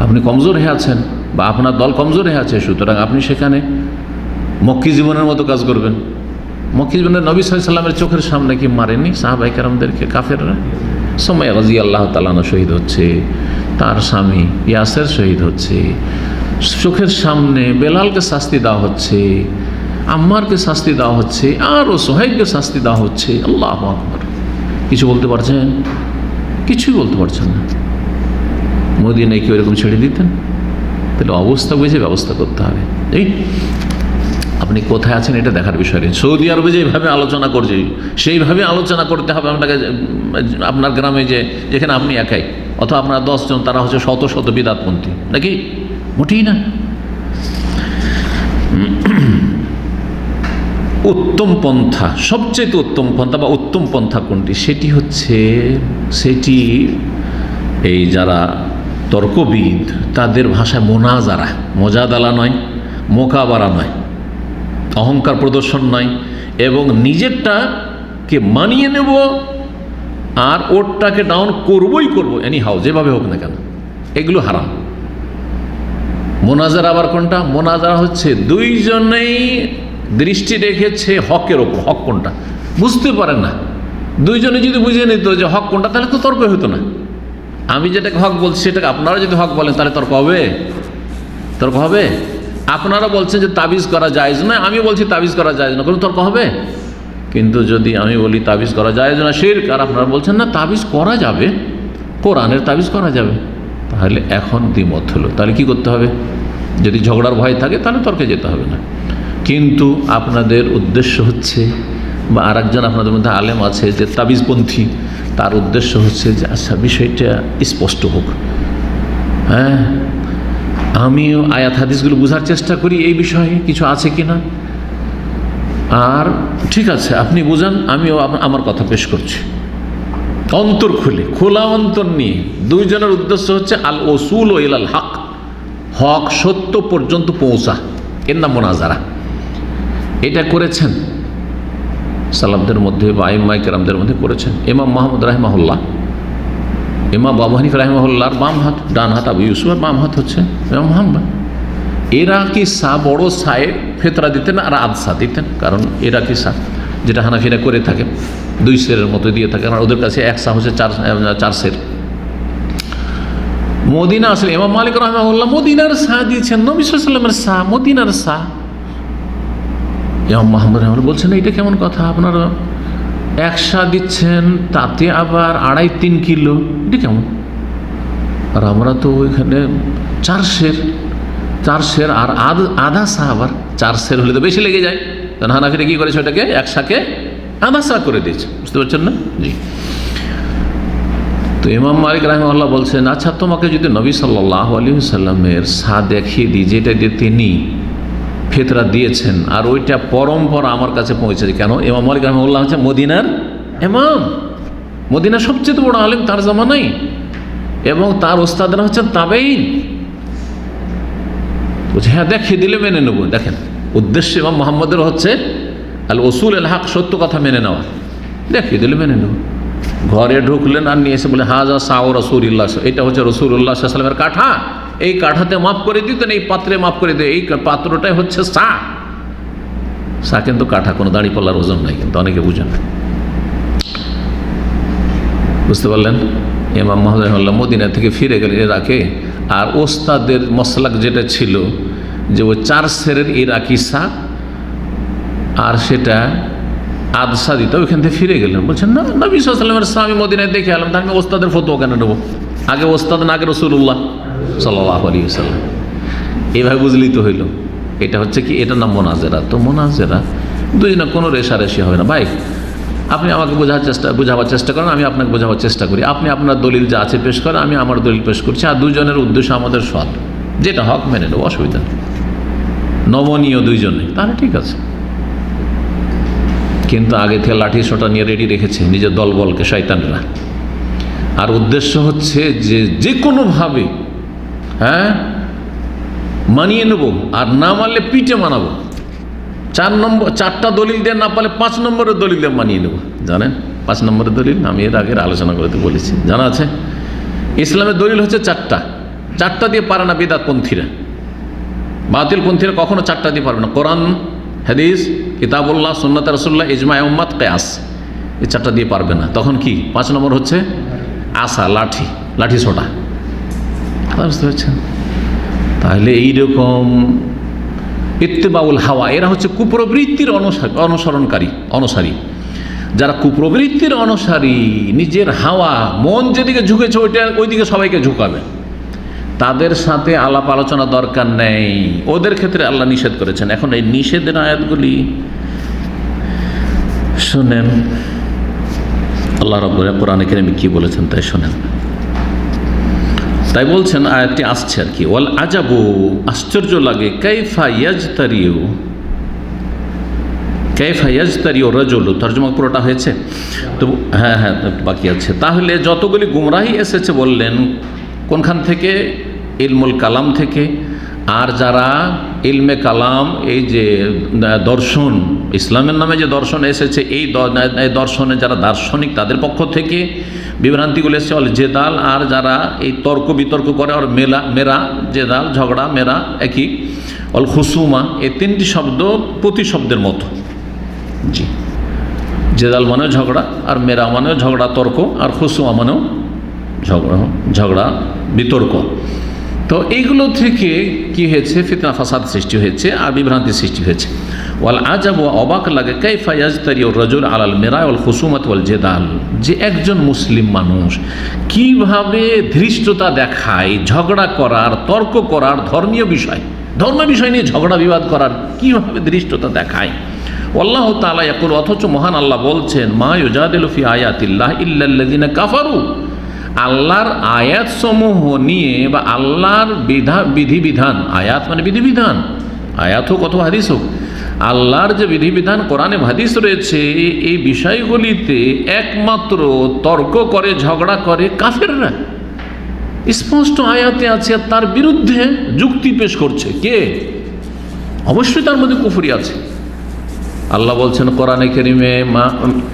আপনি কমজোর হয়ে আছেন বা আপনার দল কমজোর হয়ে আছে, সুতরাং আপনি সেখানে মক্কি জীবনের মতো কাজ করবেন। মক্কি জীবনের নবী সাল্লাল্লাহু আলাইহি ওয়াসাল্লামের চোখের সামনে কি মারেননি সাহাবায়ে কেরামদেরকে কাফেররা? সুমাইয়া রাদিয়াল্লাহু তাআলা আনহা শহীদ হচ্ছে, তার স্বামী ইয়াসের শহীদ হচ্ছে, চোখের সামনে বেলালকে শাস্তি দেওয়া হচ্ছে, আম্মারকে শাস্তি দেওয়া হচ্ছে, আরও সোহাইবকে শাস্তি দেওয়া হচ্ছে। আল্লাহু আকবার। কিছু বলতে পারছেন? কিছুই বলতে পারছেন না। মদিনায় কি এরকম ছেড়ে দিতেন? তাহলে অবস্থা বুঝে ব্যবস্থা করতে হবে। এই আপনি কোথায় আছেন এটা দেখার বিষয় নেই। সৌদি আরবে যেভাবে আলোচনা করছে সেইভাবে আলোচনা করতে হবে আপনাকে। আপনার গ্রামে যেখানে আপনি একাই অথবা আপনার 10 জন, তারা হচ্ছে শত শত বিদাতপন্থী, নাকি? মোটেই না। উত্তম পন্থা, সবচেয়ে উত্তম পন্থা বা উত্তম পন্থা কোনটি? সেটি এই যারা তর্কবিদ তাদের ভাষায় মোনাজারা, মজাদালা নয়, মোকাবারা নয়, অহংকার প্রদর্শন নয়, এবং নিজেরটাকে মানিয়ে নেব আর ওরটাকে ডাউন করবই করবো, এনি হাউ, যেভাবে হোক না কেন, এগুলো হারাম। মোনাজারা আবার কোনটা? মোনাজারা হচ্ছে দুইজনেই দৃষ্টি রেখেছে হকের ওপর। হক কোনটা বুঝতে পারে না, দুইজনে যদি বুঝে নিত যে হক কোনটা, তাহলে তো তর্ক হতো না। আমি যেটাকে হক বলছি সেটাকে আপনারা যদি হক বলেন, তাহলে তর্ক হবে? তর্ক হবে? আপনারা বলছেন যে তাবিজ করা জায়েজ নয়, আমি বলছি তাবিজ করা জায়েজ না, কোনো তর্ক হবে? কিন্তু যদি আমি বলি তাবিজ করা জায়েজ না শিরক, আর আপনারা বলছেন না তাবিজ করা যাবে, কোরআনের তাবিজ করা যাবে, তাহলে এখন দ্বিমত হলো। তাহলে কি করতে হবে? যদি ঝগড়ার ভয় থাকে তাহলে তর্কে যেতে হবে না। কিন্তু আপনাদের উদ্দেশ্য হচ্ছে, বা আর একজন আপনাদের মধ্যে আলেম আছে যে তাবিজপন্থী, তার উদ্দেশ্য হচ্ছে যে আচ্ছা বিষয়টা স্পষ্ট হোক, হ্যাঁ আমিও আয়াত হাদিসগুলো বোঝার চেষ্টা করি এই বিষয়ে কিছু আছে কিনা, আর ঠিক আছে আপনি বুঝান, আমিও আমার কথা পেশ করছি অন্তর খুলে, খোলা অন্তর নিয়ে। দুইজনের উদ্দেশ্য হচ্ছে আল ওসুল ও ইলাল হক, হক সত্য পর্যন্ত পৌঁছা, এর নাম মোনাজারা। এটা করেছেন সালাফদের মধ্যে বা আইম্মায়ে কেরামদের মধ্যে করেছেন। ইমাম মুহাম্মদ রাহিমাহুল্লাহ, ইমাম আবু হানিফা রাহিমাহুল্লাহর বাম হাত, ডান হাত আবু ইউসুফের, বাম হাত হচ্ছে ইমাম মুহাম্মদ। ইরাকি সা, বড় সায়ে ফেতরা দিতেন আর আদসা দিতেন, কারণ ইরাকি সা যেটা হানাফিরা করে থাকে 2 সেরের মতো দিয়ে থাকে, আর ওদের কাছে 1 সা হচ্ছে 4 সের। মদিনা আসলে ইমাম মালিক রাহিমাহুল্লাহ মদিনার সা দিয়েছেন, নবী সাল্লাল্লাহু আলাইহি ওয়াসাল্লামের সা, মদিনার সা। ইমাম মুহাম্মদ রাহিমাহুল্লাহ বলছেন এটা কেমন কথা, আপনারা 1 সা দিচ্ছেন, তাতে আবার 2.5-3 কিলো, এটা কেমন? আর আমরা তো ওইখানে 4 সের আর আধা সা, আবার 4 সের হলে তো বেশি লেগে যায়। কারণ হানাফিরা কি করেছে, ওটাকে 1 সাকে আধা সা করে দিয়েছে, বুঝতে পারছেন না? জি। তো ইমাম মালিক রাহিমাহুল্লাহ বলছেন আচ্ছা তোমাকে যদি নবী সাল্লাল্লাহু আলাইহি ওয়াসাল্লামের সা দেখিয়ে দিই যেটা দিয়ে তিনি ফেতরা দিয়েছেন, আর ওইটা পরম্পরা আমার কাছে পৌঁছেছে। কেন? ইমাম মালিক রাহিমাহুল্লাহ হচ্ছে মদিনার ইমাম, মদিনার সবচেয়ে বড় আলেম তার জামানায়, এবং তার ওস্তাদরা হচ্ছেন তাবেঈন। বলছে হ্যাঁ দেখিয়ে দিলে মেনে নেব। দেখেন উদ্দেশ্য ইমাম মুহাম্মদের হচ্ছে আল ওসুল আল হক, সত্য কথা মেনে নেওয়া, দেখিয়ে দিলে মেনে নেব। ঘরে ঢুকলেন আর নিয়ে এসে বলে হাজা সাউ রাসূলুল্লাহ, এটা হচ্ছে রাসূলুল্লাহ সাল্লাল্লাহু আলাইহি ওয়াসাল্লামের কাঠা, এই কাঠাতে মাফ করে দিতেন, এই পাত্রে মাফ করে দিতেন, এই পাত্রটাই হচ্ছে সা কিন্তু কাঠা, কোনো দাঁড়িপাল্লার ওজন নাই, কিন্তু অনেকে বুঝেন না। বুঝতে পারলেন? ইমাম মুহাম্মদ রাহিমাহুল্লাহ মদিনা থেকে ফিরে গেলেন ইরাকে, আর ওস্তাদের মসলাক যেটা ছিল যে ওই 4 সেরের ইরাকি সা, আর সেটা আদসা দিত, ওইখান থেকে ফিরে গেলেন। বলছেন না নবী সাল্লাল্লাহু আলাইহি ওয়াসাল্লামের সা আমি মদিনায় দেখে এলাম, তাহলে আমি ওস্তাদের ফতোয়া কেন নেবো? আগে ওস্তাদ না, আগে রাসূলুল্লাহ সাল্লাল্লাহু আলাইহি ওয়াসাল্লাম। এইভাবে বুঝলেই তো হইল। এটা হচ্ছে কি, এটার নাম মোনাজেরা। তো মোনাজেরা দুজনে কোনো রেশারেশি হবে না। ভাই আপনি আমাকে বোঝাবার চেষ্টা করেন, আমি আপনাকে বোঝাবার চেষ্টা করি, আপনি আপনার দলিল যা আছে পেশ করেন, আমি আমার দলিল পেশ করছি, আর দুজনের উদ্দেশ্য আমাদের সৎ, যেটা হক মেনে নেব, অসুবিধা নেই, নমনীয় দুইজনে, তাহলে ঠিক আছে। কিন্তু আগে থেকে লাঠি সোটা নিয়ে রেডি রেখেছে নিজের দলবলকে শয়তানরা। আর উদ্দেশ্য হচ্ছে যে যে কোনোভাবে মানিয়ে নেব, আর না মানলে পিঠে মানাবো। 4টা দলিল দিয়ে না পারলে 5 নম্বরের দলিল দিয়ে মানিয়ে নেব। জানেন 5 নম্বরের দলিল আমি এর আগের আলোচনা করতে বলেছি, জানা আছে? ইসলামের দলিল হচ্ছে 4টা দিয়ে পারে না বিদআতপন্থীরা, বাতিলপন্থীরা কখনো 4টা দিয়ে পারবে না। কোরআন, হাদিস, কিতাবুল্লাহ, সুন্নাত রাসূলুল্লাহ, ইজমা উম্মাত, কিয়াস, এই 4টা দিয়ে পারবে না। তখন কি 5 নম্বর হচ্ছে আসা, লাঠি ছোটা। বুঝতে পারছেন? তাহলে এইরকম ইত্তেবাউল হাওয়া, এরা হচ্ছে কুপ্রবৃত্তির অনুসারী। যারা কুপ্রবৃত্তির অনুসারী, নিজের হাওয়া, মন যেদিকে ঝুঁকেছে ওইদিকে সবাইকে ঝুঁকাবে, তাদের সাথে আলাপ আলোচনা দরকার নেই। ওদের ক্ষেত্রে আল্লাহ নিষেধ করেছেন। এখন এই নিষেধের আয়াতগুলি শোনেন, আল্লাহ রাব্বুল কোরআনে কারীমে কি বলেছেন তাই শোনেন। তাই বলছেন, আয়াতটি আসছে আর কি, ওয়াল আজাবু, আশ্চর্য লাগে, কাইফা ইয়াজতারিউ রাজুলু, তরজমা পুরোটা হয়েছে তো? হ্যাঁ, বাকি আছে। তাহলে যতগুলি গুমরাহি এসেছে বললেন কোনখান থেকে? ইলমুল কালাম থেকে। আর যারা ইলমে কালাম, এই যে দর্শন, ইসলামের নামে যে দর্শন এসেছে, এই দর্শনে যারা দার্শনিক তাদের পক্ষ থেকে বিভ্রান্তিগুলো এসেছে। অল জেদাল, আর যারা এই তর্ক বিতর্ক করে, আর মেরা, জেদাল ঝগড়া, মেরা একই। অল খুসুমা, এই 3টি শব্দ প্রতিশব্দের মতো। জি, জেদাল মানেও ঝগড়া, আর মেরা মানেও ঝগড়া তর্ক, আর খুসুমা মানেও ঝগড়া বিতর্ক। তো এইগুলো থেকে কি হয়েছে? ফিতনা ফাসাদ সৃষ্টি হয়েছে আর বিভ্রান্তি সৃষ্টি হয়েছে। ওয়াল আজাব, অবাক লাগে, কাইফা ইয়াজতারিউ রাজুল আলাল মিরা ওয়াল খুসুমাত ওয়াল জেদাল, যে একজন মুসলিম মানুষ কিভাবে ধৃষ্টতা দেখায় ঝগড়া করার, তর্ক করার, ধর্মীয় বিষয় নিয়ে ঝগড়া বিবাদ করার কিভাবে ধৃষ্টতা দেখায়। আল্লাহ তাআলা ইয়াকুল, অথচ মহান আল্লাহ বলছেন, মা ইউজাদিলু ফি আয়াতিল্লাহ ইল্লাল্লাযিনা কাফারু, আল্লাহর আয়াত সমূহ নিয়ে বা আল্লাহর বিধিবিধান, আয়াত মানে বিধিবিধান, আয়াত হোক অথবা হাদিস হোক, আল্লাহর যে বিধিবিধান কোরআনে হাদিস রয়েছে, এই বিষয়গুলিতে একমাত্র তর্ক করে, ঝগড়া করে কাফেররা। স্পষ্ট আয়াতে আছে, তার বিরুদ্ধে যুক্তি পেশ করছে কে? অবশ্যই তার মধ্যে কুফরি আছে। আল্লাহ বলছেন কোরআনে কারীমে,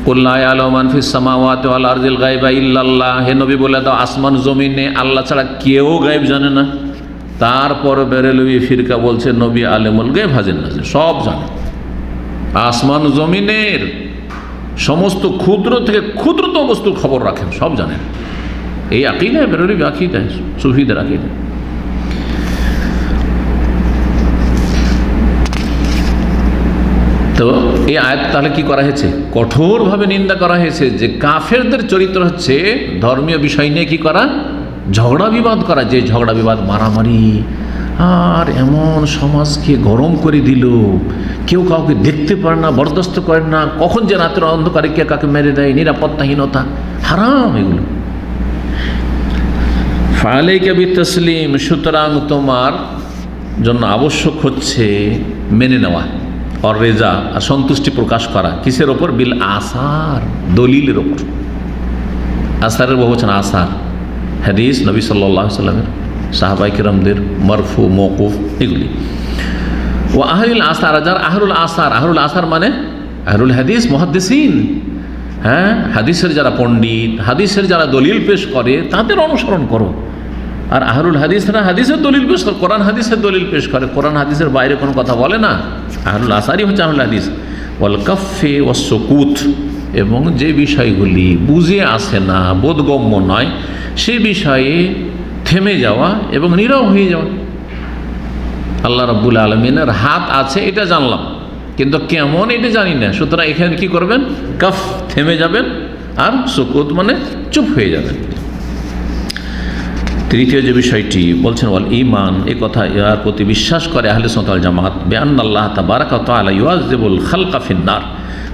কুল লা ইয়ালামু মান ফিস সামাওয়াতি ওয়াল আরদিল গায়বা ইল্লাল্লাহ, হে নবী বলে দাও আসমান জমিনে আল্লাহ ছাড়া কেউ গায়ব জানে না। তারপর বেরেলভি ফিরকা বলছে নবী আলেমুল গায়ব হাজির নাজির, সব জানে। আসমান জমিনের সমস্ত ক্ষুদ্র থেকে ক্ষুদ্রতম বস্তুর খবর রাখেন, সব জানেন। এই আকীদা বেরেলভি আকীদা, সুফিদের আকীদা। তো এই আয়াত তাহলে কি করা হয়েছে? কঠোরভাবে নিন্দা করা হয়েছে যে কাফেরদের চরিত্র হচ্ছে ধর্মীয় বিষয় নিয়ে কি করা? ঝগড়া বিবাদ করা। যে ঝগড়া বিবাদ, মারামারি, আর এমন সমাজকে গরম করে দিল, কেউ কাউকে দেখতে পারে না, বরদাস্ত করে না, কখন যে রাতের অন্ধকারে কে কাকে মেরে দেয়, নিরাপত্তাহীনতা, হারাম এগুলো। ফালাইকা বিতাসলিম, সুতরাং তোমার জন্য আবশ্যক হচ্ছে মেনে নেওয়া, আর রেজা, আর সন্তুষ্টি প্রকাশ করা। কিসের ওপর? বিল আসার, দলিলের ওপর। আসারের বহুবচন আসার, হাদিস, নবী সাল্লাল্লাহু আলাইহি সাল্লামের, সাহাবায়ে কিরামদের মারফু, মওকুফ, এগুলি। ও আহলুল আসার, যার আহলুল আসার, আহলুল আসার মানে আহলুল হাদিস, মুহাদ্দিসিন, হ্যাঁ, হাদিসের যারা পণ্ডিত, হাদিসের যারা দলিল পেশ করে তাদের অনুসরণ করো। আর আহলুল হাদিসরা হাদিসের দলিল পেশ করে, কোরআন হাদিসের দলিল পেশ করে, কোরআন হাদিসের বাইরে কোনো কথা বলে না। আহলুল আসারই হচ্ছে আহলুল হাদিস। ওয়াল কাফে ওয়াস সুকুত, এবং যে বিষয়গুলি বুঝে আসে না, বোধগম্য নয়, সে বিষয়ে থেমে যাওয়া এবং নীরব হয়ে যাওয়া। আল্লাহ রাব্বুল আলামিনের হাত আছে এটা জানলাম, কিন্তু কেমন এটা জানি না, সুতরাং এখানে কি করবেন? কাফ, থেমে যাবেন, আর সুকুত মানে চুপ হয়ে যাবেন। তৃতীয় যে বিষয়টি বলছেন, ওয়াল ঈমান, এই কথা ইয়ার প্রতি বিশ্বাস করে আহলে সুন্নাত ওয়াল জামাত, বিআন্নাল্লাহ তাবারাকা ওয়া তাআলা ইউআযিবুল খালকা ফিন-নার,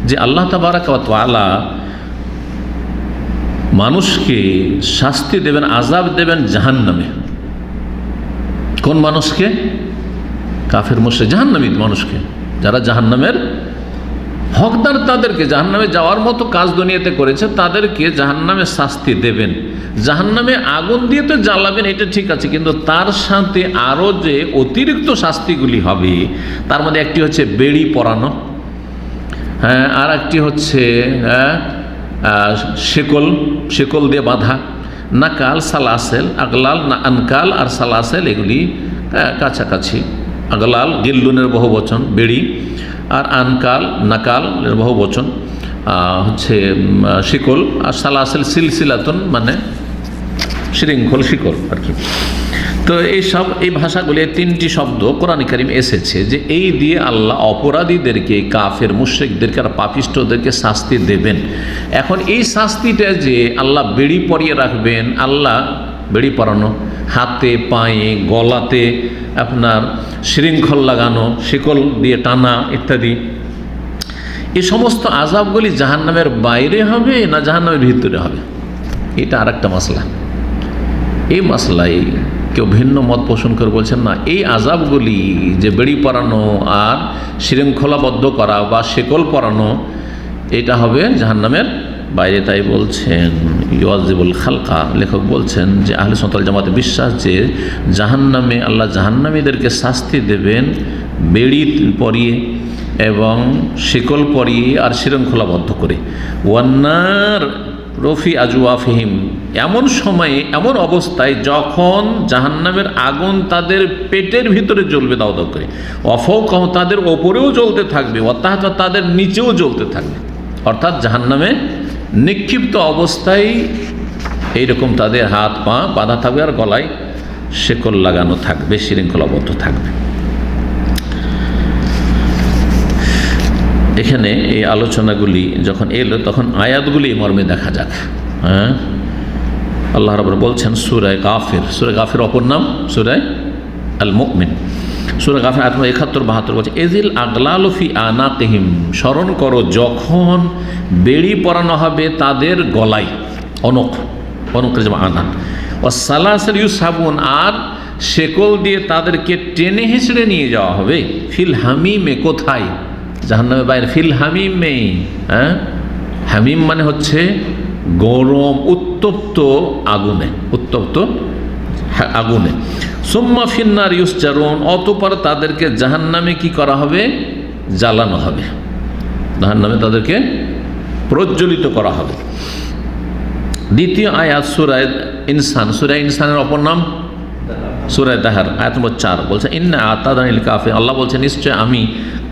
যে আল্লাহ তাবারাকা ওয়া তাআলা মানুষকে শাস্তি দেবেন, আযাব দেবেন জাহান্নামে। কোন মানুষকে? কাফের মুশরিক, জাহান্নামী মানুষকে, যারা জাহান্নামের হকদার তাদেরকে, জাহান্নামে যাওয়ার মতো কাজ দুনিয়াতে করেছে তাদেরকে জাহান্নামে শাস্তি দেবেন। জাহান্নামে আগুন দিয়ে তো জ্বালাবেন, এটা ঠিক আছে, কিন্তু তার সাথে আরও যে অতিরিক্ত শাস্তিগুলি হবে তার মধ্যে একটি হচ্ছে বেড়ি পরানো, হ্যাঁ, আর একটি হচ্ছে শেকল দিয়ে বাঁধা, নাকাল, সালাসেল, আগলাল, না আনকাল আর সালাসেল এগুলি কাছাকাছি। আগলাল গিল্লুনের বহু বচন বেড়ি, আর আনকাল নাকালের বহু বচন হচ্ছে শিকল, আর সালাসেল সিলসিলাতুন মানে শৃঙ্খল, শিকল আর কি। তো এই ভাষাগুলি, তিনটি শব্দ কোরআনে কারিম এসেছে যে এই দিয়ে আল্লাহ অপরাধীদেরকে, কাফের মুশরিকদেরকে আর পাপিষ্ঠদেরকে শাস্তি দেবেন। এখন এই শাস্তিটা যে আল্লাহ বেড়ি পরিয়ে রাখবেন, আল্লাহ বেড়ি পরানো, হাতে পায়ে গলাতে আপনার শৃঙ্খল লাগানো, শিকল দিয়ে টানা ইত্যাদি, এই সমস্ত আযাবগুলি জাহান্নামের বাইরে হবে না জাহান্নামের ভিতরে হবে, এটা আর একটা মাসলা। এই মাসলায় কেউ ভিন্ন মত পোষণ করে বলছেন না, এই আযাবগুলি যে বেড়ি পরানো আর শৃঙ্খলাবদ্ধ করা বা শেকল পরানো, এটা হবে জাহান্নামের বাইরে। তাই বলছেন ইউআযিবুল খালকা, লেখক বলছেন যে আহলে সুন্নাত ওয়াল জামাতে বিশ্বাস যে জাহান্নামে আল্লাহ জাহান্নামীদেরকে শাস্তি দেবেন বেড়ি পরিয়ে এবং শিকল পরিয়ে আর শৃঙ্খলাবদ্ধ করে। ওয়ান্নার রফি আজওয়াফিহিম, এমন সময়ে এমন অবস্থায় যখন জাহান্নামের আগুন তাদের পেটের ভিতরে জ্বলবে দাও দাও করে, অফৌকম তাদের ওপরেও জ্বলতে থাকবে, অর্থাৎ তাদের নিচেও জ্বলতে থাকবে, অর্থাৎ জাহান্নামে নিক্ষিপ্ত অবস্থায় এইরকম তাদের হাত পা বাঁধা থাকবে আর গলায় শেকল লাগানো থাকবে, শৃঙ্খলাবদ্ধ থাকবে। এখানে এই আলোচনাগুলি যখন এলো তখন আয়াতগুলি মর্মে দেখা যাক। হ্যাঁ, আল্লাহ রাব্বুল বলছেন সূরা গাফির অপর নাম সূরা আল মুমিন। সূরা গাফির আয়াত 71-72 বলছে এজিল আগলালু ফি আনাকিহিম, স্মরণ করো যখন বেড়ি পরানো হবে তাদের গলায়, অনকের যেমন আনান, ও সালাসিল ইউসাবুন, আর শেকল দিয়ে তাদেরকে টেনে হেঁচড়ে নিয়ে যাওয়া হবে। ফিল হামিমে, কোথায়? জাহান্নামের বাইরে। ফিল হামিমে, হ্যাঁ, হামিম মানে হচ্ছে গরম উত্তপ্ত আগুনে। সুম্মা ফিন্নার ইউসজারুন, অতঃপর তাদেরকে জাহান্নামে কি করা হবে? জ্বালানো হবে, জাহান্নামে তাদেরকে প্রজ্বলিত করা হবে। দ্বিতীয় আয়াত সূরা ইনসানের অপর নাম সূরা দাহার, আয়াত নম্বর 4 বলছে ইন্না আতাদানিল কাফির, আল্লাহ বলছে নিশ্চয় আমি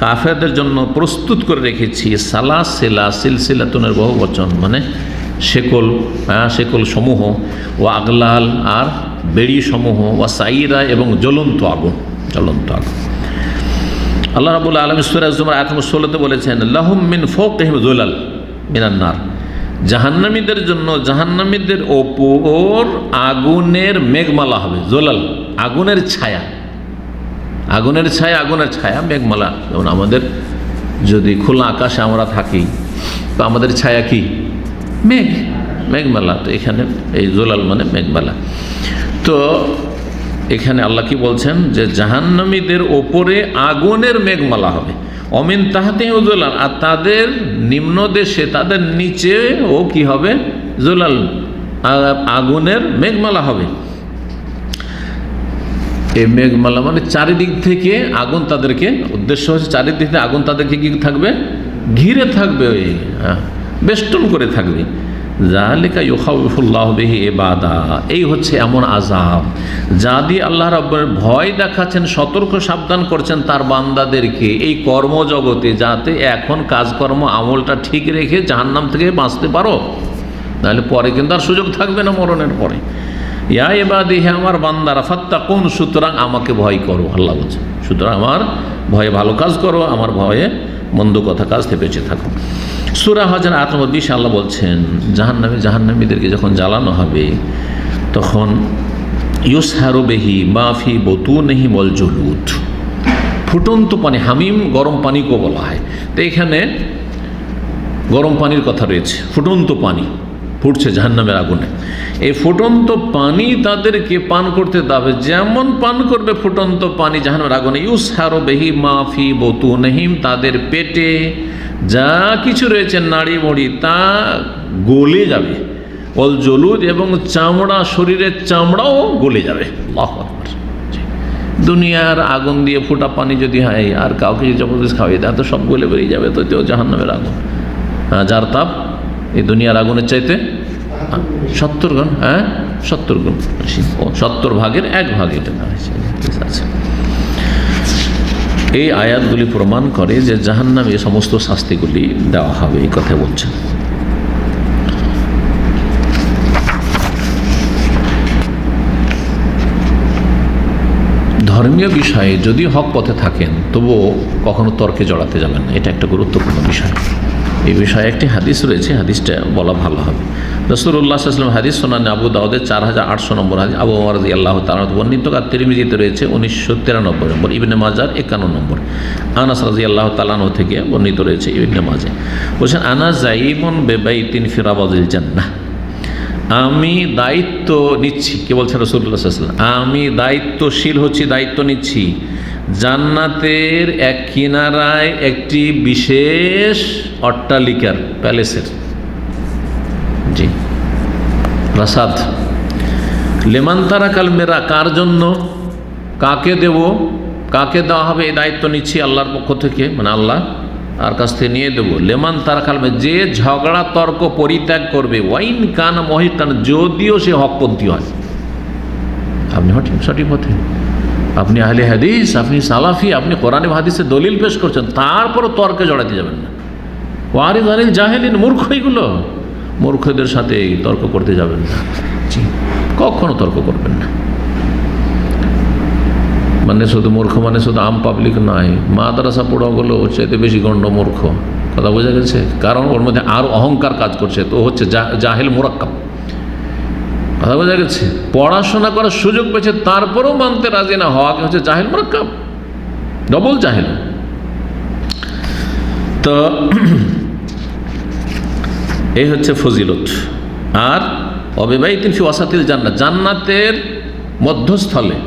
কাফেরদের জন্য প্রস্তুত করে রেখেছি সালাসিলা, সিলসিলাতুনের বহু বচন মানে শেকল সমূহ, ও আগলাল আর বেড়ি সমূহ, ও সাইরা এবং জ্বলন্ত আগুন। আল্লাহ রাব্বুল আলামিন সূরা জুমার আয়াত নম্বর 16-তে বলেছেন লাহুম মিন ফাওকিহিম যুলাল মিনান নার, জাহান্নামীদের জন্য জাহান্নামীদের ওপর আগুনের মেঘমালা হবে। জোলাল আগুনের ছায়া, মেঘমালা। যেমন আমাদের যদি খোলা আকাশে আমরা থাকি তো আমাদের ছায়া কি? মেঘমালা। তো এখানে এই জোলাল মানে মেঘমালা। তো এখানে আল্লাহ কি বলছেন যে জাহান্নামীদের ওপরে আগুনের মেঘমালা হবে। অমিন তাহাতে জোলাল, আর তাদের নিম্ন দেশে, তাদের নিচে ও কি হবে? জোলাল, আগুনের মেঘমালা হবে। এই মেঘমালা মানে চারিদিক থেকে আগুন তাদেরকে, উদ্দেশ্য হচ্ছে চারিদিক থেকে আগুন তাদেরকে কি থাকবে? ঘিরে থাকবে, ওই বেষ্টন করে থাকবে। যালিকা ইউখাউফুল্লাহু বিহি ইবাদা, এই হচ্ছে এমন আযাব যা দিয়ে আল্লাহ রাব্বুল ভয় দেখাচ্ছেন, সতর্ক সাবধান করছেন তার বান্দাদেরকে এই কর্মজগতে, যাতে এখন কাজকর্ম আমলটা ঠিক রেখে জাহান্নাম থেকে বাঁচতে পারো, নাহলে পরে কিন্তু আর সুযোগ থাকবে না মরণের পরে। ইয়া ইবাদি, হে আমার বান্দারা, ফাত্তাকুন, সুতরাং আমাকে ভয় করো। আল্লাহ বলছেন সুতরাং আমার ভয়ে ভালো কাজ করো, আমার ভয়ে মন্দ কথা কাজ থেকে বেঁচে থাকো। সূরা হজের আয়াত নম্বর 20 আল্লাহ বলছেন জাহান্নামীদেরকে যখন জ্বালানো হবে তখন ইউসহারু বিহি মা ফি বুতুনিহি ওয়াল জুলুদ, ফুটন্ত পানি, হামিম গরম পানিকেও বলা হয়। তো এখানে গরম পানির কথা রয়েছে, ফুটন্ত পানি ফুটছে জাহান্নামের আগুনে। এই ফুটন্ত পানি তাদেরকে পান করতে দেবে, যেমন পান করবে ফুটন্ত পানি জাহান্নামের আগুনে। ইউসহারু বিহি মা ফি বুতুনিহিম, তাদের পেটে যা কিছু রয়েছে নাড়ি মুড়ি তা গলে যাবে, অল জলুদ এবং চামড়া, শরীরের চামড়াও গলে যাবে। আল্লাহু আকবার। দুনিয়ার আগুন দিয়ে ফোটা পানি যদি হয় আর কাউকে যদি জবরদস্ত খাওয়াই দেয় তো সব গলে বেরিয়ে যাবে, তো তেও জাহান্নামের আগুন, যার তাপ এই দুনিয়ার আগুনের চাইতে 70 গুণ, 70 গুণ, 70 ভাগের 1 ভাগ এটা আছে। এই আয়াতগুলি প্রমাণ করে যে জাহান্নামে এই সমস্ত শাস্তিগুলি দেওয়া হবে, এই কথা বলছেন। ধর্মীয় বিষয়ে যদি হক পথে থাকেন তবুও কখনো তর্কে জড়াতে যাবেন না, এটা একটা গুরুত্বপূর্ণ বিষয়। এই বিষয়ে একটি হাদিস রয়েছে, হাদিসটা বলা ভালো হবে। রাসূলুল্লাহ সাল্লাল্লাহু আলাইহি ওয়াসাল্লাম হাদিস শোনান আবু দাউদের 4800 নম্বর হাদিস, আবু ওমর রাদিয়াল্লাহু তাআলা বর্ণিত, আর তিরমিজিতে রয়েছে 1993 নম্বর, ইবনে মাজার 51 নম্বর, আনাস রাদিয়াল্লাহু তাআলা থেকে বর্ণিত রয়েছে ইবনে মাজাহ। বলছেন আনা যাইমুন বিবাইতিন ফি রাবাদিল জান্নাহ, আমি দায়িত্ব নিচ্ছি, কে বলছে রাসূলুল্লাহ সাল্লাল্লাহু আলাইহি ওয়াসাল্লাম, আমি দায়িত্বশীল হচ্ছি, দায়িত্ব নিচ্ছি জান্নাতের এক কিনারায় একটি বিশেষ অট্টালিকার, প্যালেসের, জি প্রাসাদ। লেমান তারাকাল মেরা, কার জন্য, কাকে দেব, কাকে দেওয়া হবে এই দায়িত্ব নিচ্ছি আল্লাহর পক্ষ থেকে, মানে আল্লাহ আর কাছ থেকে নিয়ে দেবো। লেমান তারাকাল মে, যে ঝগড়া তর্ক পরিত্যাগ করবে, ওয়াইন কান মহিকান, যদিও সে হকপন্থী হয়। আপনি সঠিক পথে, আপনি আহলে হাদিস, আপনি সালাফি, আপনি কোরআনে হাদিসে দলিল পেশ করছেন, তারপরও তর্কে জড়াতে যাবেন না। ওয়ারিদ আনিল জাহেলিন, মূর্খ, এইগুলো মূর্খদের সাথে তর্ক করতে যাবেন না, জি কখনো তর্ক করবেন না। মানে শুধু মূর্খ মানে শুধু আম পাবলিক নয়, মাদ্রাসা পড়াগুলো ওর চাইতে বেশি গণ্য মূর্খ, কথা বোঝা গেছে? কারণ ওর মধ্যে আরও অহংকার কাজ করছে, তো হচ্ছে জাহেল মুরাক্কাব, কথা বোঝা গেছে? পড়াশোনা করার সুযোগ পেয়েছে তারপরেও মানতে রাজি না হওয়াকে হচ্ছে জাহেল মুরাক্কাব, ডবল জাহেল। তো এই হচ্ছে ফজিলত। আর অবিবাহিতিন ফি ওয়াসাতিল জান্নাত, জান্নাতের মধ্যস্থলে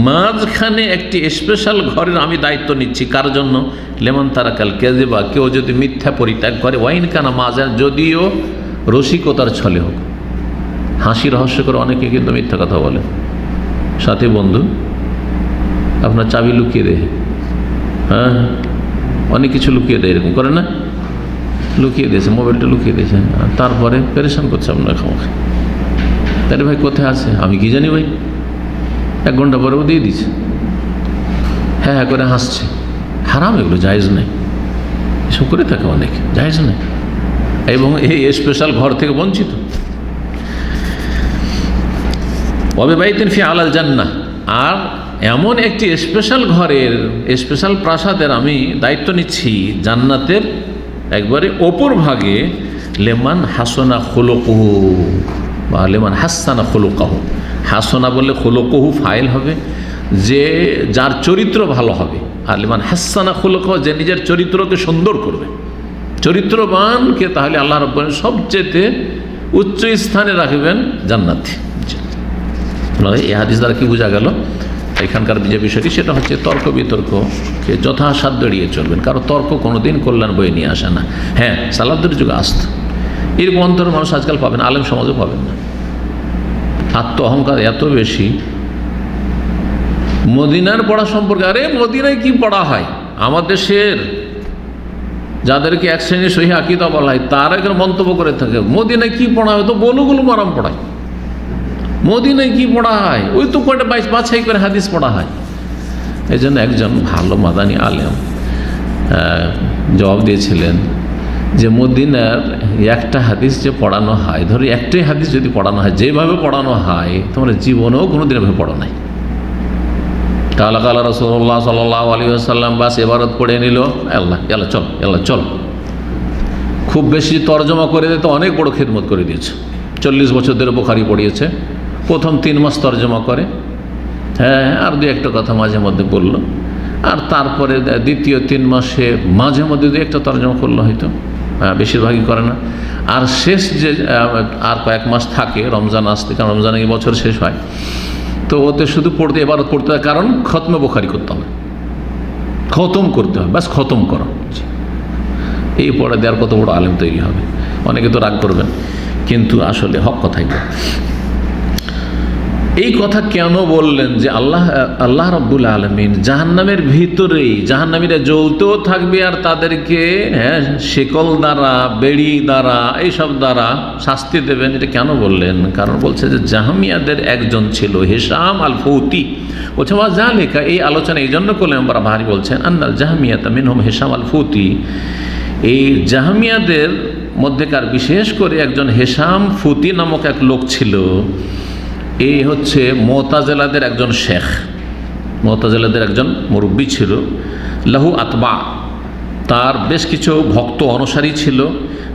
মাঝখানে একটি স্পেশাল ঘরের আমি দায়িত্ব নিচ্ছি, কার জন্য? লেমন তারাকাল কেযিবা, কেউ যদি মিথ্যা পরিত্যাগ করে, ওয়াইন কানা মাজান, যদিও রসিকতার ছলে হোক। হাসি রহস্য করে অনেকে কিন্তু মিথ্যা কথা বলে, সাথে বন্ধু আপনার চাবি লুকিয়ে দেয়, হ্যাঁ অনেক কিছু লুকিয়ে দেয়, এরকম করে না, লুকিয়ে দিয়েছে, মোবাইলটা লুকিয়ে দিয়েছে, তারপরে পেরেশান করছে আপনার খাওয়া। তাহলে ভাই কোথায় আছে আমি কি জানি ভাই, 1 ঘন্টা পরেও দিয়ে দিচ্ছে, হ্যাঁ হ্যাঁ করে হাসছে। হারাম, এগুলো জায়েজ নেই, এসব করে থাকে অনেক, জায়েজ নেই, এবং এই স্পেশাল ঘর থেকে বঞ্চিত। অবিবাহিতিন ফি আলাল জান্নাহ, আর এমন একটি স্পেশাল ঘরের, স্পেশাল প্রাসাদের আমি দায়িত্ব নিচ্ছি জান্নাতের একবারে ওপর ভাগে, লেমান হাসনা খুলুকুহু, বা লেমান হাসানা খুলুকাহু। হাসনা বললে খুলুকুহু ফাইল হবে, যে যার চরিত্র ভালো হবে, আর লেমান হাসানা খুলুকাহু, যে নিজের চরিত্রকে সুন্দর করবে, চরিত্রবানকে তাহলে আল্লাহ রাব্বুল আলামিন সবচেয়ে উচ্চ স্থানে রাখবেন জান্নাতে। এই হাদিস দ্বারা কি বোঝা গেল? এখানকার যে বিষয়টি সেটা হচ্ছে তর্ক বিতর্ককে যথাসাধ্য এড়িয়ে চলবেন, কারণ তর্ক কোনোদিন কল্যাণ বয়ে নিয়ে আসে না। হ্যাঁ, সালাফদের যুগে আসত, এরকম অন্তরের মানুষ আজকাল পাবেন, আলেম সমাজও পাবেন না। আত্ম অহংকার এত বেশি। মদিনার পড়া সম্পর্কে, আরে মদিনায় কি পড়া হয়, আমার দেশের যাদেরকে এক শ্রেণীর সহিহ আকীদা বলা হয় তারা এখানে মন্তব্য করে থাকে, মদিনায় কি পড়া হয়, তো বলুগুলো মারাম পড়ায়, মদিনায় কি পড়া হয়, ওই তো কয়টা বাছাই করে হাদিস পড়া হয়। এই জন্য একজন ভালো মাদানী আলেম জবাব দিয়েছিলেন যে মদিনার একটা হাদিস যে পড়ানো হয়, ধরো একটাই হাদিস যদি পড়ানো হয়, যেভাবে পড়ানো হয় তোমরা জীবনেও কোনো দিন এভাবে পড়ো নাই। কালা কালা রাসূলুল্লাহ সাল্লাল্লাহু আলাইহি ওয়াসাল্লাম, বাস এবারত পড়ে নিল, আল্লাহ আল্লাহ চল, আল্লাহ চল। খুব বেশি তর্জমা করে দিতে অনেক বড় খেদমত করে দিয়েছে। 40 বছর ধরে বুখারী পড়িয়েছে, প্রথম 3 মাস তর্জমা করে, হ্যাঁ আর 2-1 কথা মাঝে মধ্যে বলল, আর তারপরে দ্বিতীয় 3 মাসে মাঝে মধ্যে 2-1 তর্জমা করলো হয়তো, বেশিরভাগই করে না। আর শেষ যে আর কয়েক মাস থাকে রমজান আসতে, কারণ রমজানে বছর শেষ হয়, তো ওতে শুধু পড়তে এবার পড়তে হয়, কারণ খতমে বুখারী করতে হবে, খতম করতে হবে, ব্যাস খতম করো। এই পড়া দেওয়ার কত বড় আলেম তৈরি হবে। অনেকে তো রাগ করবেন, কিন্তু আসলে হক কথাই। এই কথা কেন বললেন যে আল্লাহ রাব্বুল আলামিন জাহান্নামের ভিতরেই, জাহান্নামীরা জ্বলতেও থাকবে আর তাদেরকে শিকল দ্বারা, বেড়ি দ্বারা, এইসব দ্বারা শাস্তি দেবেন, এটা কেন বললেন? কারণ বলছে যে জাহামিয়াদের একজন ছিল হিশাম আল ফৌতি। বলছে যা লেখা, এই আলোচনা এই জন্য করলেন আমরা ভারী, বলছেন আন্নাল জাহামিয়াতা মিনহুম হিশাম আল ফৌতি। এই জাহামিয়াদের মধ্যেকার বিশেষ করে একজন হিশাম ফুতি নামক এক লোক ছিল। এই হচ্ছে মুতাজিলাদের একজন শেখ, মুতাজিলাদের একজন মুরব্বী ছিল। লাহু আতবা, তার বেশ কিছু ভক্ত অনুসারী ছিল,